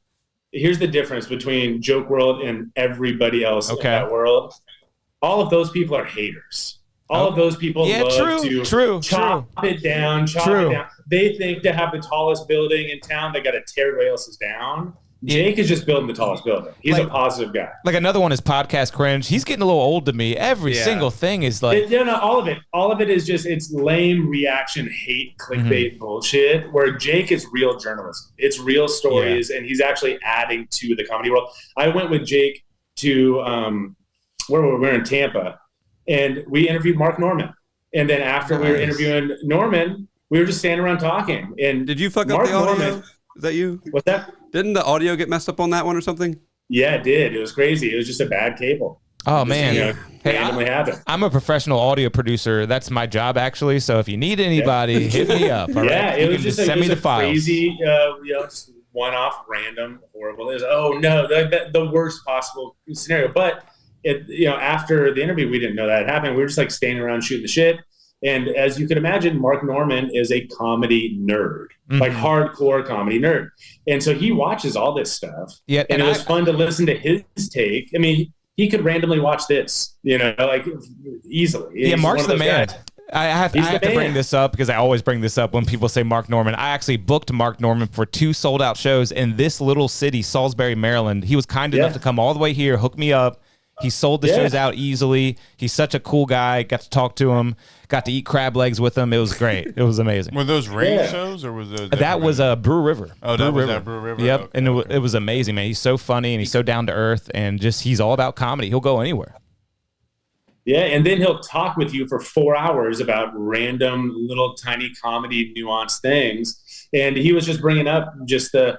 Here's the difference between Joke World and everybody else in that world. All of those people are haters. All of those people love to chop it down. They think to have the tallest building in town, they got to tear everybody else's down. Jake is just building the tallest building. He's a positive guy. Like another one is Podcast Cringe. He's getting a little old to me. Every single thing is like... all of it. All of it is just, it's lame reaction, hate, clickbait bullshit, where Jake is real journalism. It's real stories, and he's actually adding to the comedy world. I went with Jake to, where were we? We were in Tampa, and we interviewed Mark Norman. And then after we were interviewing Norman, we were just standing around talking. And did you fuck up Mark the audio? Norman, Is that you? What's that? Didn't the audio get messed up on that one or something? Yeah, it did. It was crazy. It was just a bad cable. Oh, man. Hey, randomly happened. I'm a professional audio producer. That's my job, actually. So if you need anybody, hit me up. All right? It was just send me the files. Crazy, just one-off, random, horrible. It was, the worst possible scenario. But after the interview, we didn't know that had happened. We were just like standing around shooting the shit. And as you can imagine, Mark Norman is a comedy nerd, like hardcore comedy nerd. And so he watches all this stuff. Yeah, and it was fun to listen to his take. I mean, he could randomly watch this, like easily. Yeah, He's Mark's the man. guys. I have to bring this up because I always bring this up when people say Mark Norman. I actually booked Mark Norman for 2 sold-out shows in this little city, Salisbury, Maryland. He was kind enough to come all the way here, hook me up. He sold the shows out easily. He's such a cool guy. Got to talk to him. Got to eat crab legs with him. It was great. It was amazing. Were those ring shows or was those? That was Brew River. Oh, that was Brew River. Yep, Okay, and it was amazing, man. He's so funny and he's so down to earth and just he's all about comedy. He'll go anywhere. Yeah, and then he'll talk with you for 4 hours about random little tiny comedy nuanced things. And he was just bringing up just the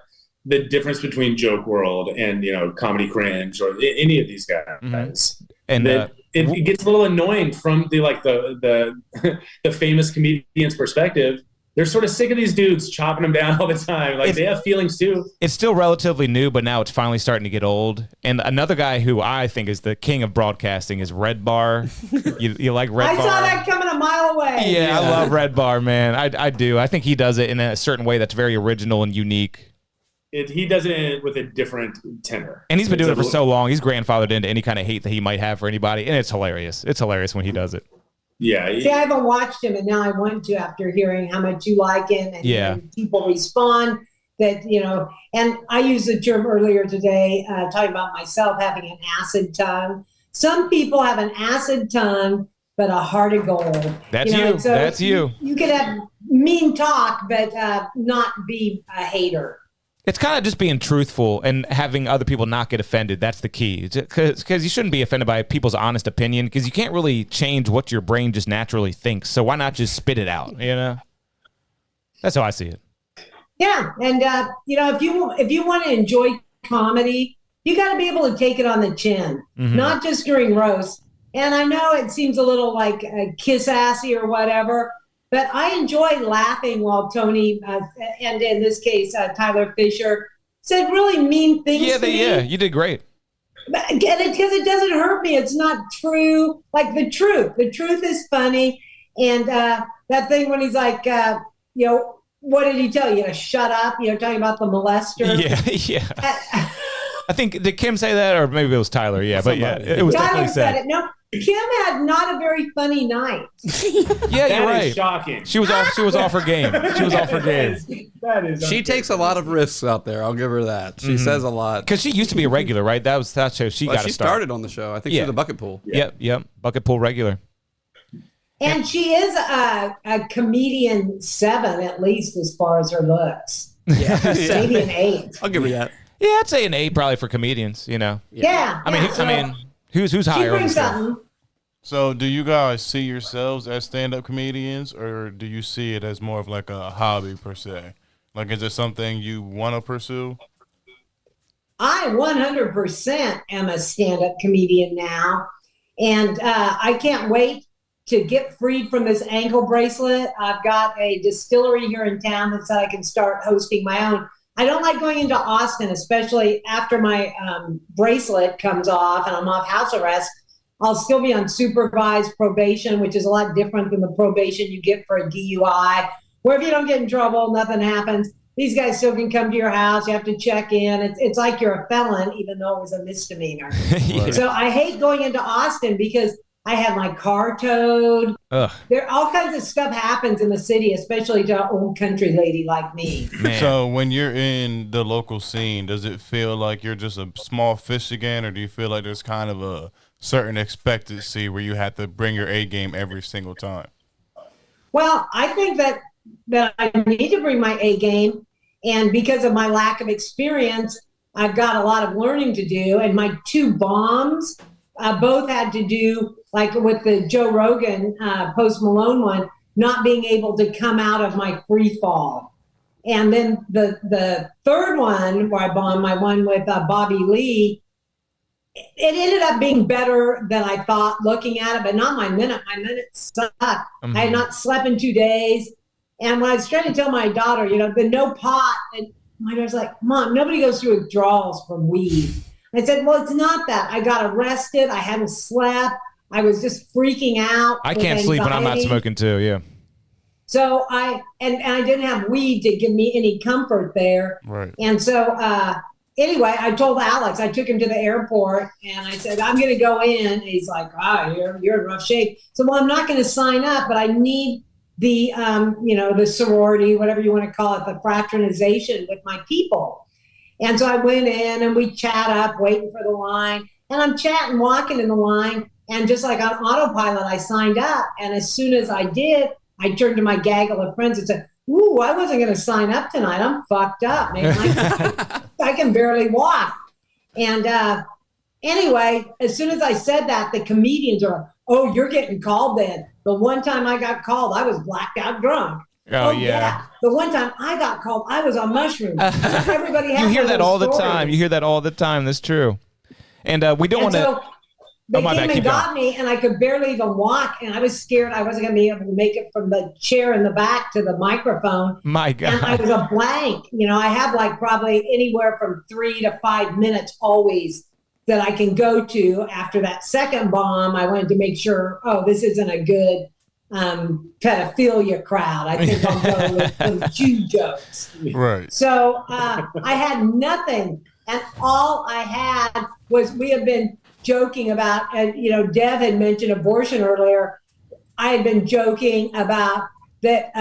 difference between Joke World and Comedy Cringe or any of these guys. And it gets a little annoying from the the famous comedian's perspective. They're sort of sick of these dudes chopping them down all the time. Like they have feelings too. It's still relatively new, but now it's finally starting to get old. And another guy who I think is the king of broadcasting is Red Bar. You like Red Bar? I saw that coming a mile away. Yeah, I love Red Bar, man. I do. I think he does it in a certain way that's very original and unique. He does it with a different tenor. And he's been doing it for so long. He's grandfathered into any kind of hate that he might have for anybody. And it's hilarious. It's hilarious when he does it. Yeah. See, I haven't watched him, and now I want to after hearing how much you like him and people respond that, and I used the term earlier today, talking about myself having an acid tongue. Some people have an acid tongue, but a heart of gold. That's you. So that's you. You could have mean talk, but not be a hater. It's kind of just being truthful and having other people not get offended. That's the key. Because you shouldn't be offended by people's honest opinion because you can't really change what your brain just naturally thinks. So why not just spit it out, That's how I see it. Yeah. And, if you want to enjoy comedy, you got to be able to take it on the chin, not just during roast. And I know it seems a little like kiss-assy or whatever, but I enjoy laughing while Tony, and in this case, Tyler Fisher, said really mean things to me. Yeah, you did great. Because it doesn't hurt me. It's not true. Like the truth. The truth is funny. And that thing when he's like, what did he tell you? Shut up. Talking about the molester. Yeah. I think, did Kim say that? Or maybe it was Tyler. Yeah, but yeah, it was Tyler definitely said. it. No, Kim had not a very funny night. Yeah, That you're is right. shocking. She was off. She was off her game. She was off her game. That is She takes a lot of risks out there. I'll give her that. She says a lot. Because she used to be a regular, right? That show she Well, got to she start. started on the show. I think Yeah. she's a bucket pool. Yep. Bucket pool regular. And she is a comedian 7, at least as far as her looks. Yeah. Maybe an 8. I'll give her that. Yeah, I'd say an 8 probably for comedians. You know. Yeah. I mean, so who's she higher on the brings show? something. So, do you guys see yourselves as stand-up comedians, or do you see it as more of like a hobby per se? Like, is it something you want to pursue? I 100% am a stand-up comedian now, and I can't wait to get freed from this ankle bracelet. I've got a distillery here in town that said I can start hosting my own. I don't like going into Austin, especially after my bracelet comes off and I'm off house arrest. I'll still be on supervised probation, which is a lot different than the probation you get for a DUI, where if you don't get in trouble, nothing happens. These guys still can come to your house. You have to check in. It's like you're a felon, even though it was a misdemeanor. Yeah. So I hate going into Austin because I had my car towed. Ugh, There, all kinds of stuff happens in the city, especially to an old country lady like me. man. So, when you're in the local scene, does it feel like you're just a small fish again, or do you feel like there's kind of a certain expectancy where you have to bring your A game every single time? Well, I think that I need to bring my A game, and because of my lack of experience, I've got a lot of learning to do. And my 2 bombs both had to do, like with the Joe Rogan Post Malone one, not being able to come out of my free fall. And then the third one where I bombed, my one with Bobby Lee, it ended up being better than I thought looking at it, but not my minute. My minute sucked. I had not slept in 2 days. And when I was trying to tell my daughter, the no pot, and my daughter's like, Mom, nobody goes through withdrawals from weed. I said, well, it's not that. I got arrested. I hadn't slept. I was just freaking out. I with can't sleep when I'm not anxiety. smoking too. Yeah. So I didn't have weed to give me any comfort there. Right. And so anyway, I told Alex, I took him to the airport and I said, I'm going to go in. And he's like, you're in rough shape. So, well, I'm not going to sign up, but I need the, the sorority, whatever you want to call it, the fraternization with my people. And so I went in and we chat up, waiting for the line. And I'm chatting, walking in the line. And just like on autopilot, I signed up. And as soon as I did, I turned to my gaggle of friends and said, ooh, I wasn't going to sign up tonight. I'm fucked up, man. I can barely walk. And anyway, as soon as I said that, the comedians are like, oh, you're getting called then. The one time I got called, I was blacked out drunk. Oh, yeah. The one time I got called, I was on mushrooms. Everybody has You hear their that all the stories. time. You hear that all the time. That's true. And we don't And want to. so they my came bad, and keep got me, and I could barely even walk. And I was scared I wasn't going to be able to make it from the chair in the back to the microphone. My And I God. was a blank. I have like probably anywhere from 3 to 5 minutes always that I can go to after that second bomb. I wanted to make sure, this isn't a good pedophilia crowd. I think I'll go with some Jew jokes. Right. So I had nothing. And all I had was, we have been joking about, Dev had mentioned abortion earlier. I had been joking about that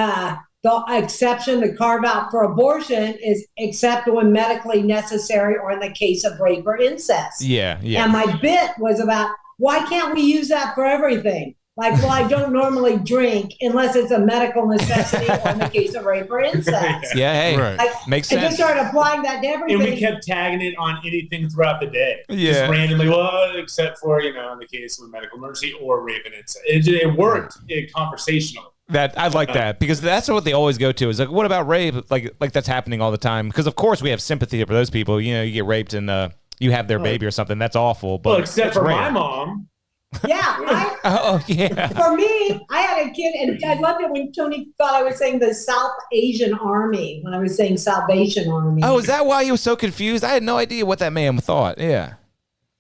the exception, the carve out for abortion is except when medically necessary or in the case of rape or incest. Yeah. And my bit was about, why can't we use that for everything? Like, well, I don't normally drink unless it's a medical necessity or in the case of rape or incest. Yeah. Hey, Right. makes I just sense. started applying that to And everything. we kept tagging it on anything throughout the day. Yeah. Just randomly, except for, in the case of a medical emergency or rape and incest. It worked conversational. That I like that because that's what they always go to is like, what about rape? Like that's happening all the time because of course we have sympathy for those people. You get raped and you have their baby or something. That's awful. But Well, except it's for rare. my mom. Yeah, Oh yeah. for me, I had a kid, and I loved it when Tony thought I was saying the South Asian Army when I was saying Salvation Army. Oh, is that why he was so confused? I had no idea what that man thought. Yeah.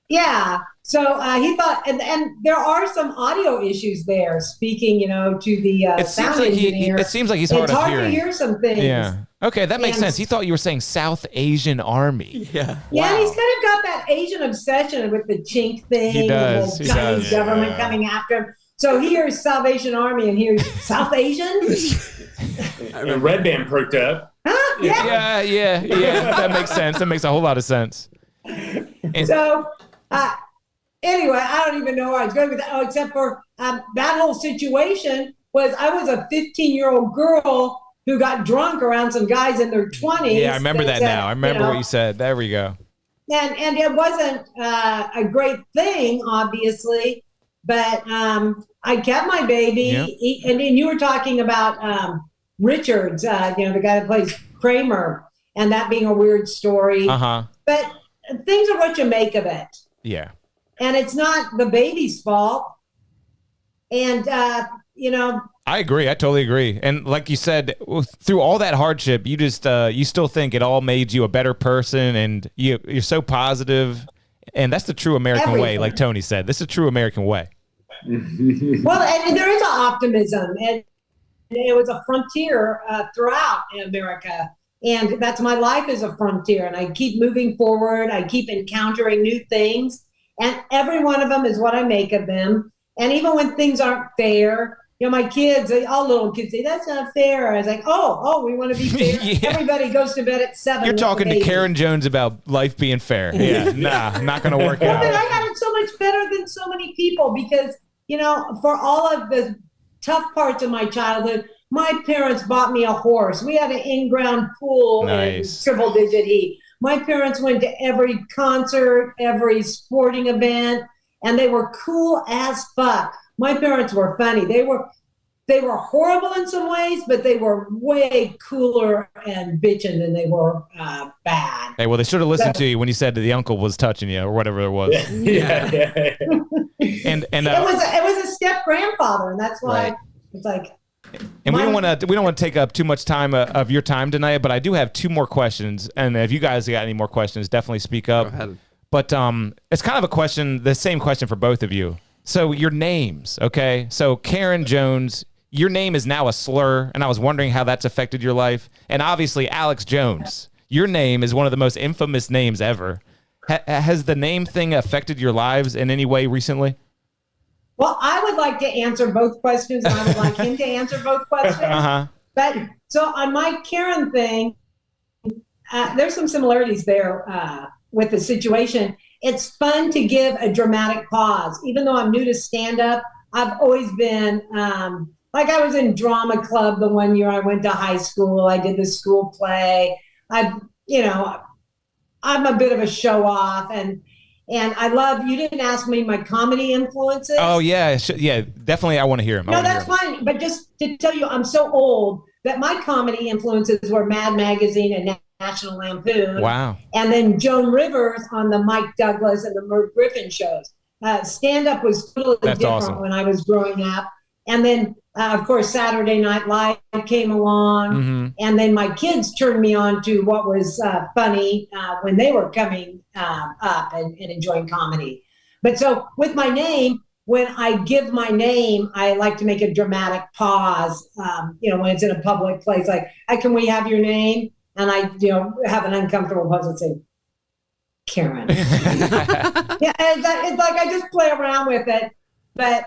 Yeah. So he thought, and there are some audio issues there. Speaking, to the It seems sound like engineer, it seems like he's hard it's of hard hearing. to hear some things. Yeah. Okay, that makes And- sense. He thought you were saying South Asian Army. Yeah. Yeah, Wow. and he's kind of got that Asian obsession with the chink thing. He does. And He the Chinese does. government Yeah. coming after him. So here's Salvation Army and here's South Asian. And Red Band perked up. Huh? Yeah. Yeah. That makes sense. That makes a whole lot of sense. So, anyway, I don't even know where I was going with that. Oh, except for that whole situation was I was a 15-year-old girl who got drunk around some guys in their 20s. Yeah, I remember that said, now. I remember what you said. There we go. And it wasn't a great thing, obviously, but I kept my baby. Yeah. And then you were talking about Richards, the guy that plays Kramer, and that being a weird story. Uh-huh. But things are what you make of it. Yeah. And it's not the baby's fault. And, I agree. I totally agree. And like you said, through all that hardship, you just you still think it all made you a better person, and you're so positive. And that's the true American way, Everything. like Tony said. This is a true American way. well, and there is an optimism. And it was a frontier throughout America. And that's my life is a frontier. And I keep moving forward. I keep encountering new things. And every one of them is what I make of them. And even when things aren't fair, my kids, all little kids say, that's not fair. I was like, oh, we want to be fair. Yeah. Everybody goes to bed at 7. You're with talking the to baby. Karen Jones about life being fair. Yeah, nah, not going to work Well, but I out. had it so much better than so many people because, for all of the tough parts of my childhood, my parents bought me a horse. We had an in-ground pool Nice. in triple-digit heat. My parents went to every concert, every sporting event, and they were cool as fuck. My parents were funny. They were horrible in some ways, but they were way cooler and bitching than they were bad. Hey, well, they should have listened to you when you said that the uncle was touching you or whatever it was. Yeah. And It was a step grandfather, and that's why Right. it's like. And we don't want to take up too much time of your time tonight, but I do have 2 more questions. And if you guys got any more questions, definitely speak up. Go ahead. But it's kind of a question, the same question for both of you. So your names, okay? So Karen Jones, your name is now a slur, and I was wondering how that's affected your life. And obviously Alex Jones, your name is one of the most infamous names ever. Has the name thing affected your lives in any way recently? Well, I would like to answer both questions, and I would like him to answer both questions. Uh-huh. But so on my Karen thing, there's some similarities there with the situation. It's fun to give a dramatic pause. Even though I'm new to stand-up, I've always been, like I was in drama club the one year I went to high school. I did the school play. I'm a bit of a show-off, and I love, you didn't ask me my comedy influences. Oh, yeah. Yeah, definitely I want to hear him. No, that's fine. But just to tell you, I'm so old that my comedy influences were Mad Magazine and National Lampoon. Wow. And then Joan Rivers on the Mike Douglas and the Merv Griffin shows. Stand-up was totally That's different awesome. when I was growing up. And then, of course, Saturday Night Live came along. Mm-hmm. And then my kids turned me on to what was funny when they were coming up and enjoying comedy. But so with my name, when I give my name, I like to make a dramatic pause, when it's in a public place, like, can we have your name? And I, have an uncomfortable pause and say, Karen. Yeah, it's like I just play around with it. But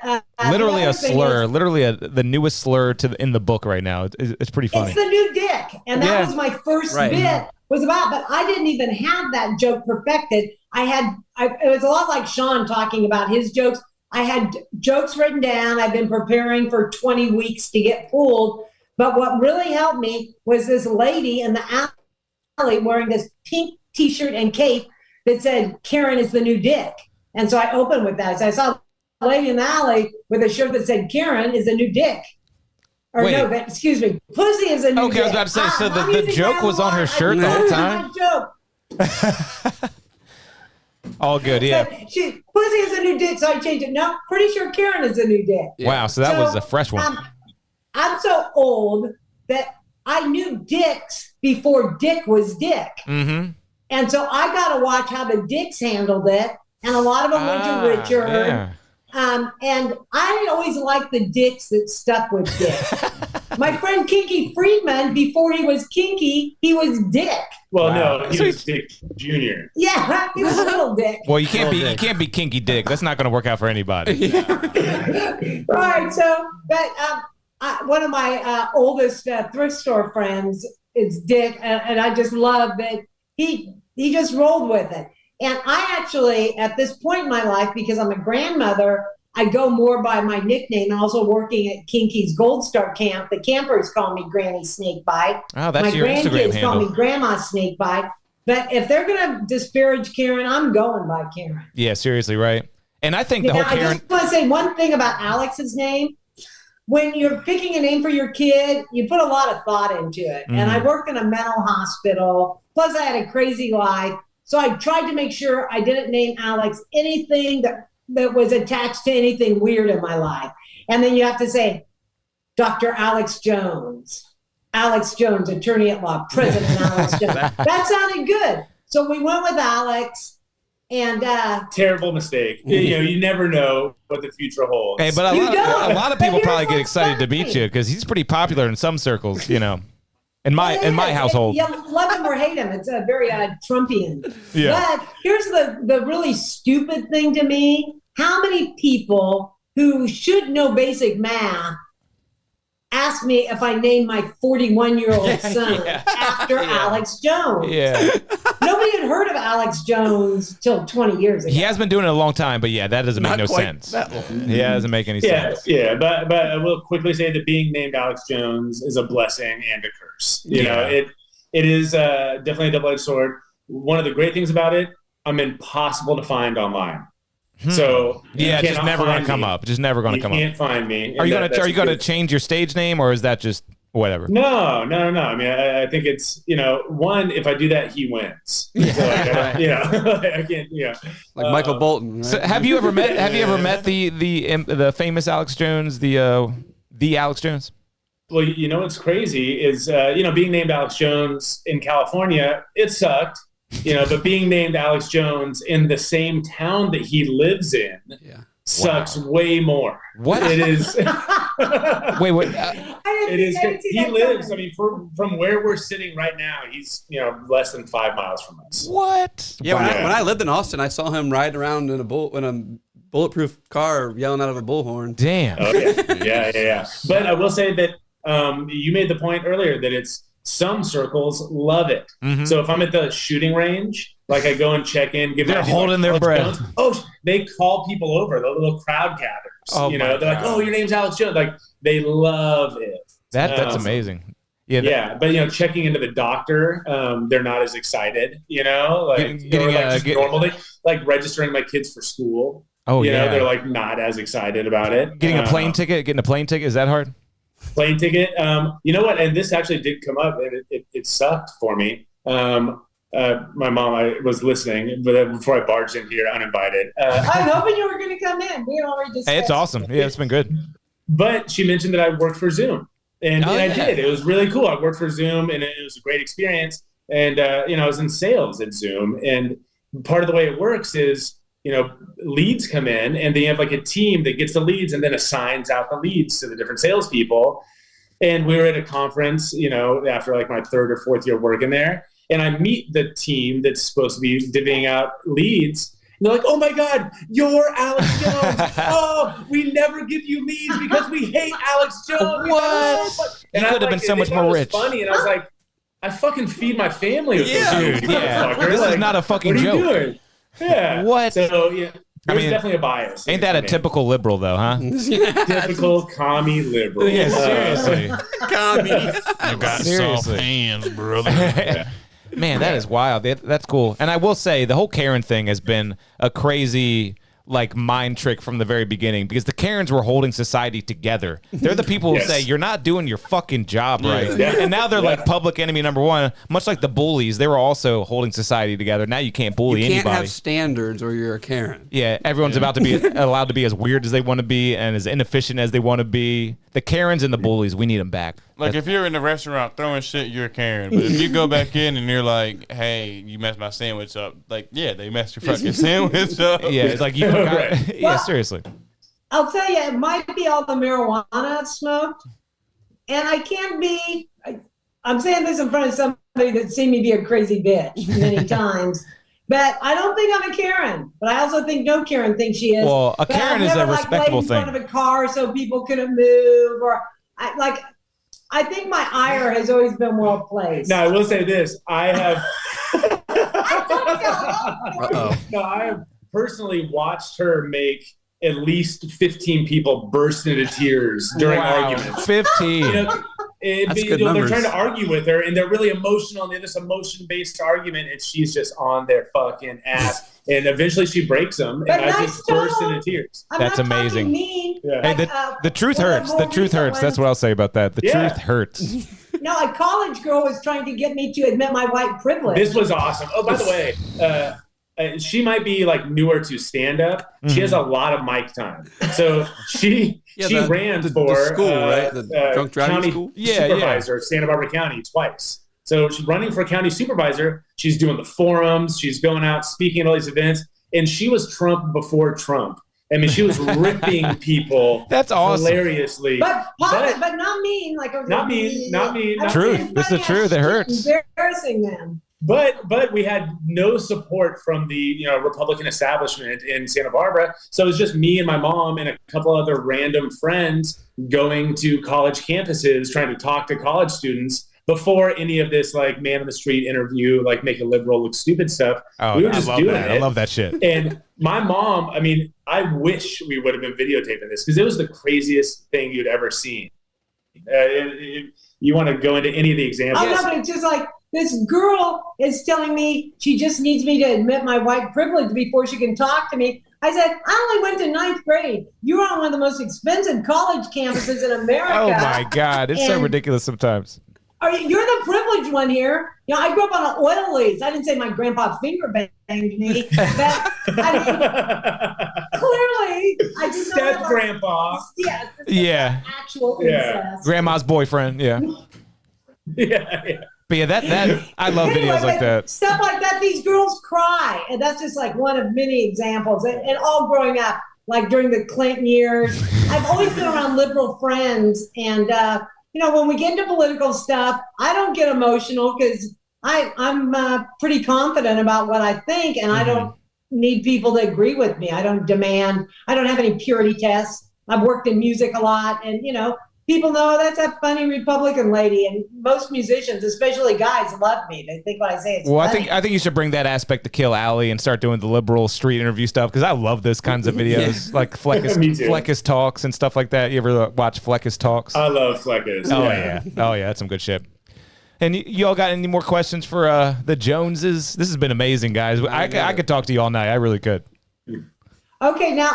Literally the a other thing slur, is, literally the newest slur in the book right now. It's pretty funny. it's the new dick. And that Yeah. was my first Right. bit was about, but I didn't even have that joke perfected. It was a lot like Sean talking about his jokes. I had jokes written down. I've been preparing for 20 weeks to get pulled. But what really helped me was this lady in the alley wearing this pink t-shirt and cape that said, Karen is the new dick. And so I opened with that. So I saw a lady in the alley with a shirt that said, Karen is the new dick. Or Wait. no, excuse me, pussy is a new Okay, dick. I was about to say, so I'm the using joke that was on her line. shirt I the whole used time? that joke. All good, yeah. Pussy is a new dick, so I changed it. No, pretty sure Karen is a new dick. Wow, so that was a fresh one. I'm so old that I knew dicks before dick was dick. Mm-hmm. And so I got to watch how the dicks handled it. And a lot of them went to Richard. Yeah. And I always liked the dicks that stuck with dick. My friend Kinky Friedman, before he was Kinky, he was Dick. Well, Wow. no, he was Dick Jr. Yeah, he was Little Dick. Well, you can't be kinky dick. That's not going to work out for anybody. Right. So, but one of my oldest thrift store friends is Dick, and I just love that he just rolled with it. And I actually, at this point in my life, because I'm a grandmother, I go more by my nickname. And also working at Kinky's Gold Star Camp, the campers call me Granny Snakebite. Oh, that's my your Instagram grandkids call handle. me Grandma Snakebite. But if they're going to disparage Karen, I'm going by Karen. Yeah, seriously, right? And I think the whole I Karen. just want to say one thing about Alex's name. When you're picking a name for your kid, you put a lot of thought into it. And I worked in a mental hospital. Plus, I had a crazy life. So I tried to make sure I didn't name Alex anything that was attached to anything weird in my life. And then you have to say, Dr. Alex Jones, attorney at law, President Alex Jones. That sounded good. So we went with Alex. And terrible mistake. You never know what the future holds. Hey, but a lot of people probably get excited to beat you because he's pretty popular in some circles, In my household. Yeah, love him or hate him. It's a very Trumpian. Yeah. But here's the really stupid thing to me. How many people who should know basic math asked me if I named my 41-year-old son after Alex Jones? Yeah. Nobody had heard of Alex Jones till 20 years ago. He has been doing it a long time, but yeah, that doesn't make Not no quite sense. that long. Yeah, it doesn't make any sense. Yeah, but I will quickly say that being named Alex Jones is a blessing and a curse. You know, it is definitely a double-edged sword. One of the great things about it, I'm impossible to find online. So Yeah, you just cannot never going find to come me. up. Just never going to You come up. can't find me. Are you And going to that's change your stage name, or is that just whatever? No. I mean, I think it's, one, if I do that, he wins. So, I can't, Like Michael Bolton. Right? So have you ever met the famous Alex Jones, the Alex Jones? Well, what's crazy is, being named Alex Jones in California, it sucked, but being named Alex Jones in the same town that he lives in sucks way more. What? It is. Wait, what? It is. He lives. I mean, from where we're sitting right now, he's less than 5 miles from us. What? Yeah, when I lived in Austin, I saw him ride around in a bulletproof car, yelling out of a bullhorn. Damn. Oh, yeah. But I will say that you made the point earlier that it's some circles love it. Mm-hmm. So if I'm at the shooting range, like I go and check in, They're holding their breath. They call people over. The little crowd gathers. Oh, they're like, "Oh, your name's Alex Jones." Like they love it. That's amazing. Yeah. But checking into the doctor, they're not as excited. Normally, like registering my kids for school. Oh, they're like not as excited about it. Getting a plane ticket is that hard? Plane ticket. You know what? And this actually did come up, and it sucked for me. My mom, I was listening, but before I barged in here uninvited. I'm hoping you were going to come in. We already discussed. Hey, it's awesome. Yeah, it's been good. But she mentioned that I worked for Zoom, and I did. It was really cool. I worked for Zoom, and it was a great experience. And I was in sales at Zoom, and part of the way it works is, leads come in, and they have like a team that gets the leads and then assigns out the leads to the different salespeople. And we were at a conference, after like my 3rd or 4th year working there, and I meet the team that's supposed to be divvying out leads. And they're like, "Oh my God, you're Alex Jones! Oh, we never give you leads because we hate Alex Jones." What? And You could have been so much more rich. Funny, and I was like, "I fucking feed my family with those Dude, leads, motherfucker. This is Like, not a fucking what are you joke. doing?" Yeah. What? So yeah, there's mean, definitely a bias. Ain't that a typical liberal though, huh? typical commie liberal? Yeah, seriously. Commie. You got soft Seriously. hands, brother. Man, that is wild. That's cool. And I will say the whole Karen thing has been a crazy mind trick from the very beginning, because the Karens were holding society together. They're the people who say you're not doing your fucking job right. Yeah. And now they're like public enemy number one, much like the bullies. They were also holding society together. Now you can't bully You can't anybody. have standards or you're a Karen. Yeah, everyone's about to be allowed to be as weird as they want to be and as inefficient as they want to be. The Karens and the bullies, we need them back. Like if you're in the restaurant throwing shit, you're a Karen. But if you go back in and you're like, "Hey, you messed my sandwich up," like, yeah, they messed your fucking sandwich up. Yeah, it's like you forgot. Right. Yeah, seriously. I'll tell you, it might be all the marijuana I've smoked, and I can't be. I'm saying this in front of somebody that's seen me be a crazy bitch many times. But I don't think I'm a Karen. But I also think no Karen thinks she is. Well, a But Karen I've is a never, respectable laid in front thing. of a car so people couldn't move, or I think my ire has always been well placed. Now I will say this: I have. Uh-oh. No, I have personally watched her make at least 15 people burst into tears during arguments. 15. You know, That's good they're numbers. trying to argue with her, and they're really emotional, and they have this emotion-based argument, and she's just on their fucking ass. And eventually, she breaks them, and But I nice just burst tone. into tears. I'm That's not talking amazing. Mean. Yeah. Hey, the truth hurts. The truth hurts. That's what I'll say about that. The Yeah. truth hurts. No, a college girl was trying to get me to admit my white privilege. This was awesome. Oh, by the way, she might be like newer to stand up. She has a lot of mic time, so she ran for the school, right? The drunk driving county school. supervisor of Santa Barbara County twice. So she's running for county supervisor. She's doing the forums. She's going out speaking at all these events, and she was Trump before Trump. I mean, she was ripping people. That's awesome. Hilariously, but not mean. Like not mean. I'm Truth. saying It's the funny truth. as It shit, hurts. Embarrassing them. But we had no support from the Republican establishment in Santa Barbara. So it was just me and my mom and a couple other random friends going to college campuses trying to talk to college students before any of this like man on the street interview, like make a liberal look stupid stuff. Oh, We were I just love doing that. it. I love that shit. And my mom, I mean, I wish we would have been videotaping this because it was the craziest thing you'd ever seen. You want to go into any of the examples? I'm not going to just like, this girl is telling me she just needs me to admit my white privilege before she can talk to me. I said, I only went to 9th grade. You were on one of the most expensive college campuses in America. Oh my God. It's so And- ridiculous sometimes. You're the privileged one here. You know, I grew up on an oil lease. I didn't say my grandpa finger banged me. But, I mean, clearly, I did not Step have grandpa. Yes. Yeah. Actual Yeah. incest. Grandma's boyfriend. Yeah. Yeah. But yeah, that I love Anyway, videos like but that. Stuff like that, these girls cry. And that's just like one of many examples. And all growing up, like during the Clinton years, I've always been around liberal friends. And, when we get into political stuff, I don't get emotional because I'm pretty confident about what I think. And I don't need people to agree with me. I don't have any purity tests. I've worked in music a lot. And, people know that's a funny Republican lady, and most musicians, especially guys, love me. They think when I say it's funny. I think you should bring that aspect to Kill Alley and start doing the liberal street interview stuff because I love those kinds of videos, like Me too. Fleckus Talks and stuff like that. You ever watch Fleckus Talks? I love Fleckus. Oh yeah, that's some good shit. And you all got any more questions for the Joneses? This has been amazing, guys. I could talk to you all night. I really could. Okay, now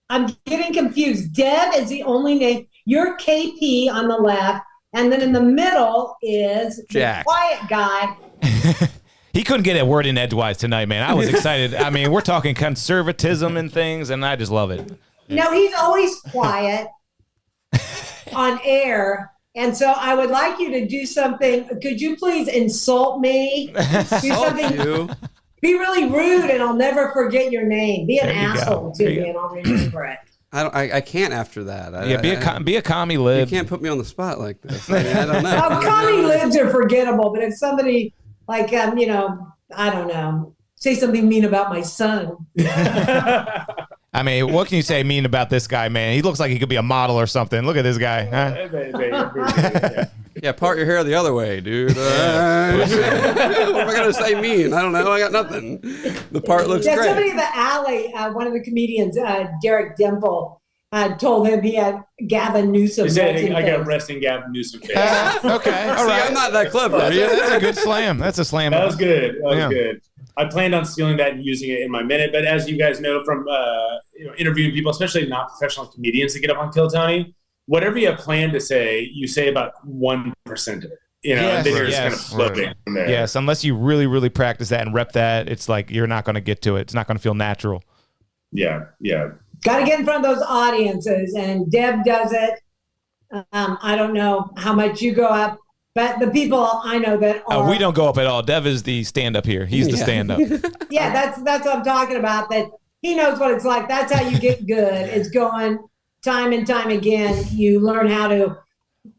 I'm getting confused. Deb is the only name. You're KP on the left, and then in the middle is Jack. the quiet guy. He couldn't get a word in edgewise tonight, man. I was excited. I mean, we're talking conservatism and things, and I just love it. No, he's always quiet on air. And so I would like you to do something. Could you please insult me? Do something. You. Be really rude, and I'll never forget your name. Be an There you go. asshole to There you me, and I'll remember it. I can't after that. Yeah, be a commie lib. You can't put me on the spot like this. I mean, I don't know. Well, commie libs are forgettable, but if somebody like I don't know, say something mean about my son. I mean, what can you say mean about this guy, man? He looks like he could be a model or something. Look at this guy. Huh? Yeah, part your hair the other way, dude. What am I gonna say mean? I don't know. I got nothing. The part looks Yeah, great. somebody in the alley, one of the comedians, Derek Dimple, told him he had Gavin Newsom. He said, resting I got face. resting Gavin Newsom face. Okay, all See, right. I'm not that clever. That's a good slam. That's a slam. That was good. That was Yeah. good. I planned on stealing that and using it in my minute, but as you guys know from interviewing people, especially not professional comedians that get up on Kill Tony, whatever you have planned to say, you say about 1% of it. And then you're just kind of floating from there. Yes, unless you really, really practice that and rep that, it's like you're not going to get to it. It's not going to feel natural. Yeah. Got to get in front of those audiences, and Deb does it. I don't know how much you go up, but the people I know that are. We don't go up at all. Dev is the stand-up here. He's the stand-up. Yeah, that's what I'm talking about. That he knows what it's like. That's how you get good. It's going time and time again. You learn how to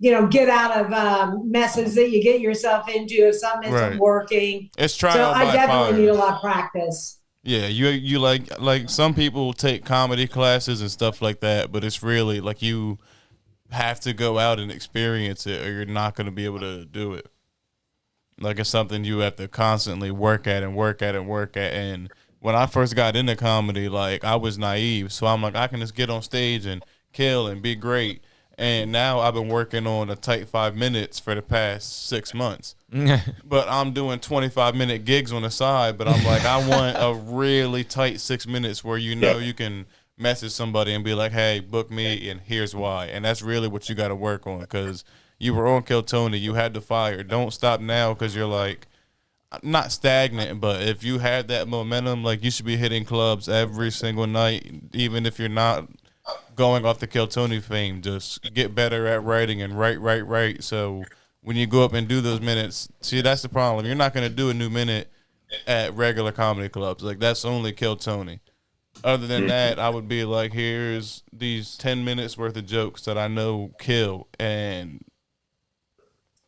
get out of messes that you get yourself into if something isn't Right. working. It's trial So I by definitely fire. need a lot of practice. Yeah, you like some people take comedy classes and stuff like that, but it's really like you have to go out and experience it, or you're not going to be able to do it. Like it's something you have to constantly work at and work at and work at. And when I first got into comedy, like I was naive, so I'm like I can just get on stage and kill and be great. And now I've been working on a tight 5 minutes for the past 6 months. But I'm doing 25-minute gigs on the side. But I'm like, I want a really tight 6 minutes where you can message somebody and be like, hey, book me, and here's why. And that's really what you got to work on, because you were on Kill Tony. You had to fire. Don't stop now, because you're like, not stagnant, but if you had that momentum, like you should be hitting clubs every single night, even if you're not going off the Kill Tony fame. Just get better at writing and write. So when you go up and do those minutes, see, that's the problem. You're not going to do a new minute at regular comedy clubs. Like that's only Kill Tony. Other than that, I would be like, here's these 10 minutes worth of jokes that I know kill. And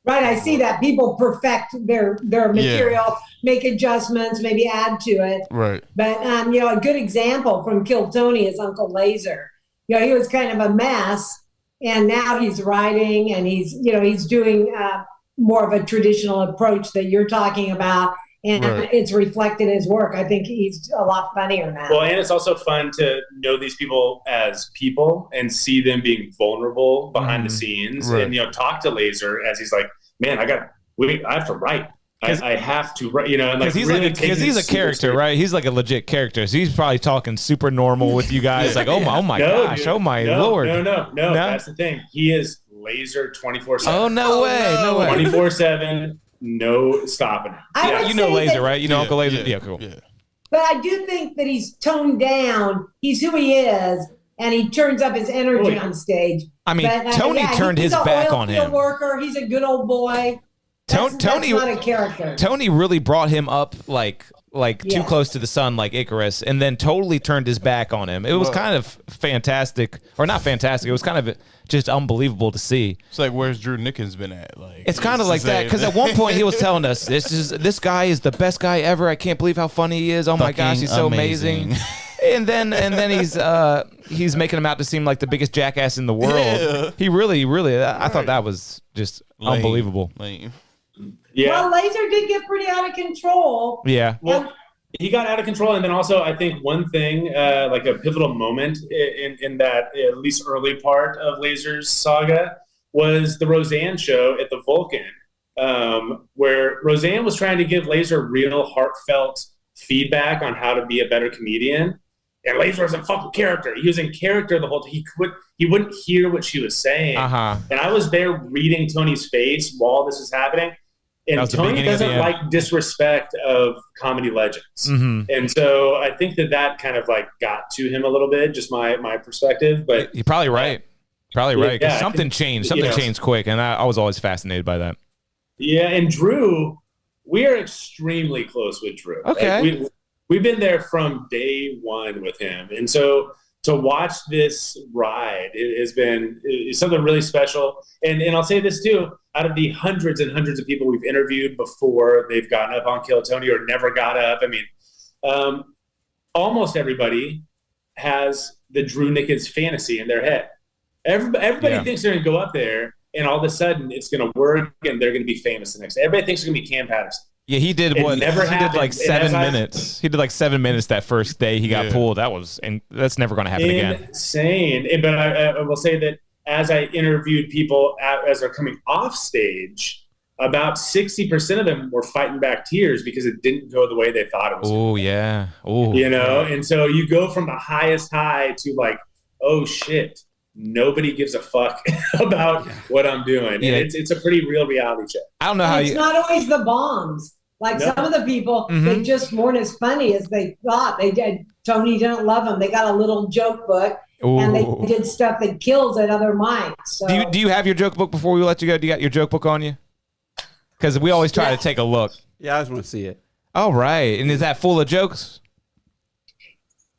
Right, I see that people perfect their material, make adjustments, maybe add to it. right. But a good example from Kill Tony is Uncle Laser. He was kind of a mess, and now he's writing and he's doing more of a traditional approach that you're talking about, and it's reflected in his work. I think he's a lot funnier now. Well, and it's also fun to know these people as people and see them being vulnerable behind the scenes, and talk to Laser as he's like, man, I have to write. I have to write, and like because he's a character, right? He's like a legit character, so he's probably talking super normal with you guys, like, oh my gosh, dude, oh my lord. No. That's the thing. He is Laser 24/7. Oh no way. 24/7, no stopping him. I You know Laser, that, right? You know Uncle Laser. Yeah, Cool. Yeah. But I do think that he's toned down. He's who he is, and he turns up his energy on stage. I mean, but, Tony turned his back on him. He's a worker. He's a good old boy. That's not a character. Tony really brought him up like too close to the sun, like Icarus, and then totally turned his back on him. It was kind of fantastic, or not fantastic. It was kind of just unbelievable to see. It's like, where's Drew Nickens been at? Like, it's kind of like that, because at one point he was telling us this guy is the best guy ever. I can't believe how funny he is. Oh my gosh, he's so amazing. And then he's making him out to seem like the biggest jackass in the world. Yeah. He really, I thought that was just unbelievable. Lame. Yeah. Well, Laser did get pretty out of control. Yeah. Well, he got out of control, and then also I think one thing, like a pivotal moment in that at least early part of Laser's saga, was the Roseanne show at the Vulcan, where Roseanne was trying to give Laser real heartfelt feedback on how to be a better comedian. And Laser was a fucking character. He was in character the whole time. He wouldn't hear what she was saying. And I was there reading Tony's face while this was happening. And Tony doesn't like disrespect of comedy legends. And so I think that kind of like got to him a little bit, just my perspective. But you're probably right. Because something changed. Something changed quick. And I was always fascinated by that. Yeah. And Drew, we are extremely close with Drew. Okay. Like we've been there from day one with him. And so to watch this ride, it has been something really special. And I'll say this too, out of the hundreds and hundreds of people we've interviewed before they've gotten up on Kill Tony or never got up, I mean, almost everybody has the Drew Nickens fantasy in their head. Everybody thinks they're going to go up there and all of a sudden it's going to work and they're going to be famous the next day. Everybody thinks it's going to be Cam Patterson. Yeah, he did what? He did like 7 minutes. He did like 7 minutes that first day he got pulled. And that's never going to happen again. Insane. But I will say that as I interviewed people as they're coming off stage, about 60% of them were fighting back tears because it didn't go the way they thought it was. Oh yeah. Oh. And so you go from the highest high to like, oh shit, nobody gives a fuck about what I'm doing. Yeah. It's a pretty real reality check. I don't know how it's not always the bombs. Like some of the people, they just weren't as funny as they thought. They did. Tony didn't love them. They got a little joke book, and they did stuff that kills at other mics. So. Do you have your joke book before we let you go? Do you got your joke book on you? Because we always try to take a look. Yeah, I just want to see it. All right. And is that full of jokes?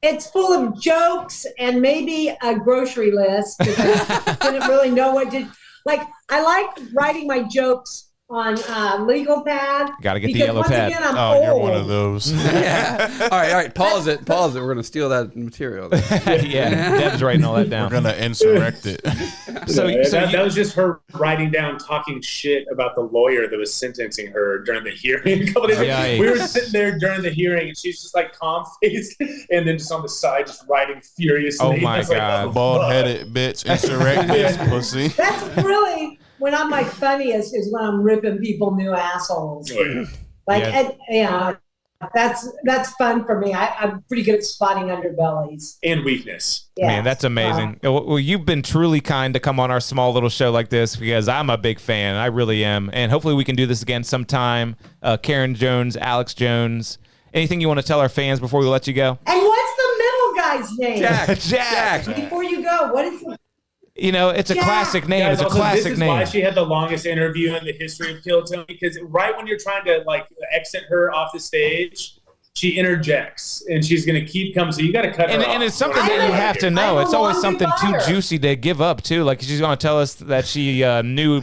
It's full of jokes and maybe a grocery list. I didn't really know what to. Like, I like writing my jokes on legal pad. Gotta get the because yellow once pad. Again, I'm Oh, old. you're one of those. Yeah. All right. Pause it. Pause it. We're gonna steal that material. Yeah, Deb's writing all that We're down. gonna insurrect it. That was just her writing down, talking shit about the lawyer that was sentencing her during the hearing. A couple days ago. Yikes. We were sitting there during the hearing, and she's just like calm faced, and then just on the side, just writing furiously. Oh my I was like, God. Bald headed bitch, insurrect this pussy. That's really when I'm my funniest is when I'm ripping people new assholes. Oh, yeah. Like, Yeah. that's fun for me. I'm pretty good at spotting underbellies. And weakness. Yeah. Man, that's amazing. Well, you've been truly kind to come on our small little show like this because I'm a big fan. I really am. And hopefully we can do this again sometime. Karen Jones, Alex Jones. Anything you want to tell our fans before we let you go? And what's the middle guy's name? Jack. Before you go, what is the You know, it's a Jack. classic name. Guys, It's a also, classic this is name. why she had the longest interview in the history of Kill Tony, because right when you're trying to like exit her off the stage, she interjects and she's going to keep coming. So you got to cut her off. And it's something I that you know. have to know. I'm It's a always laundry something too buyer. juicy to give up, too. Like she's going to tell us that she knew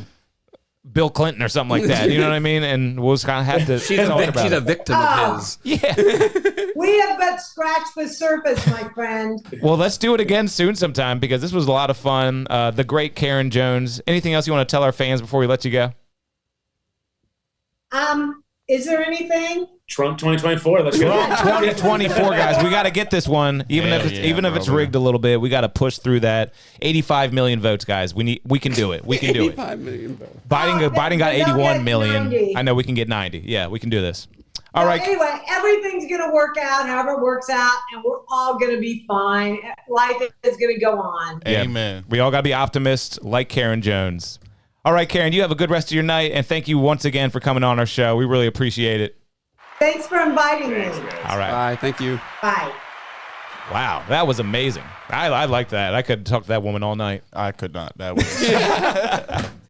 Bill Clinton or something like that. You know what I mean? And we'll just kind of have to She's talk about she's a it. victim Oh. of his. Yeah. We have but scratched the surface, my friend. Well, let's do it again soon sometime because this was a lot of fun. The great Karen Jones. Anything else you want to tell our fans before we let you go? Is there anything? Trump 2024. Let's go. 2024, guys. We got to get this one, even Hell if it's yeah, even if it's brother. rigged a little bit. We got to push through that. 85 million votes, guys. We can do it. We can do it. 85 million votes. Biden got they'll get 81 million. 90. I know we can get 90. Yeah, we can do this. All right. Anyway, everything's going to work out however it works out, and we're all going to be fine. Life is going to go on. Yeah. Amen. We all got to be optimists like Karen Jones. All right, Karen, you have a good rest of your night, and thank you once again for coming on our show. We really appreciate it. Thanks for inviting me. All right. Bye. Thank you. Bye. Wow, that was amazing. I like that. I could talk to that woman all night. I could not. That was.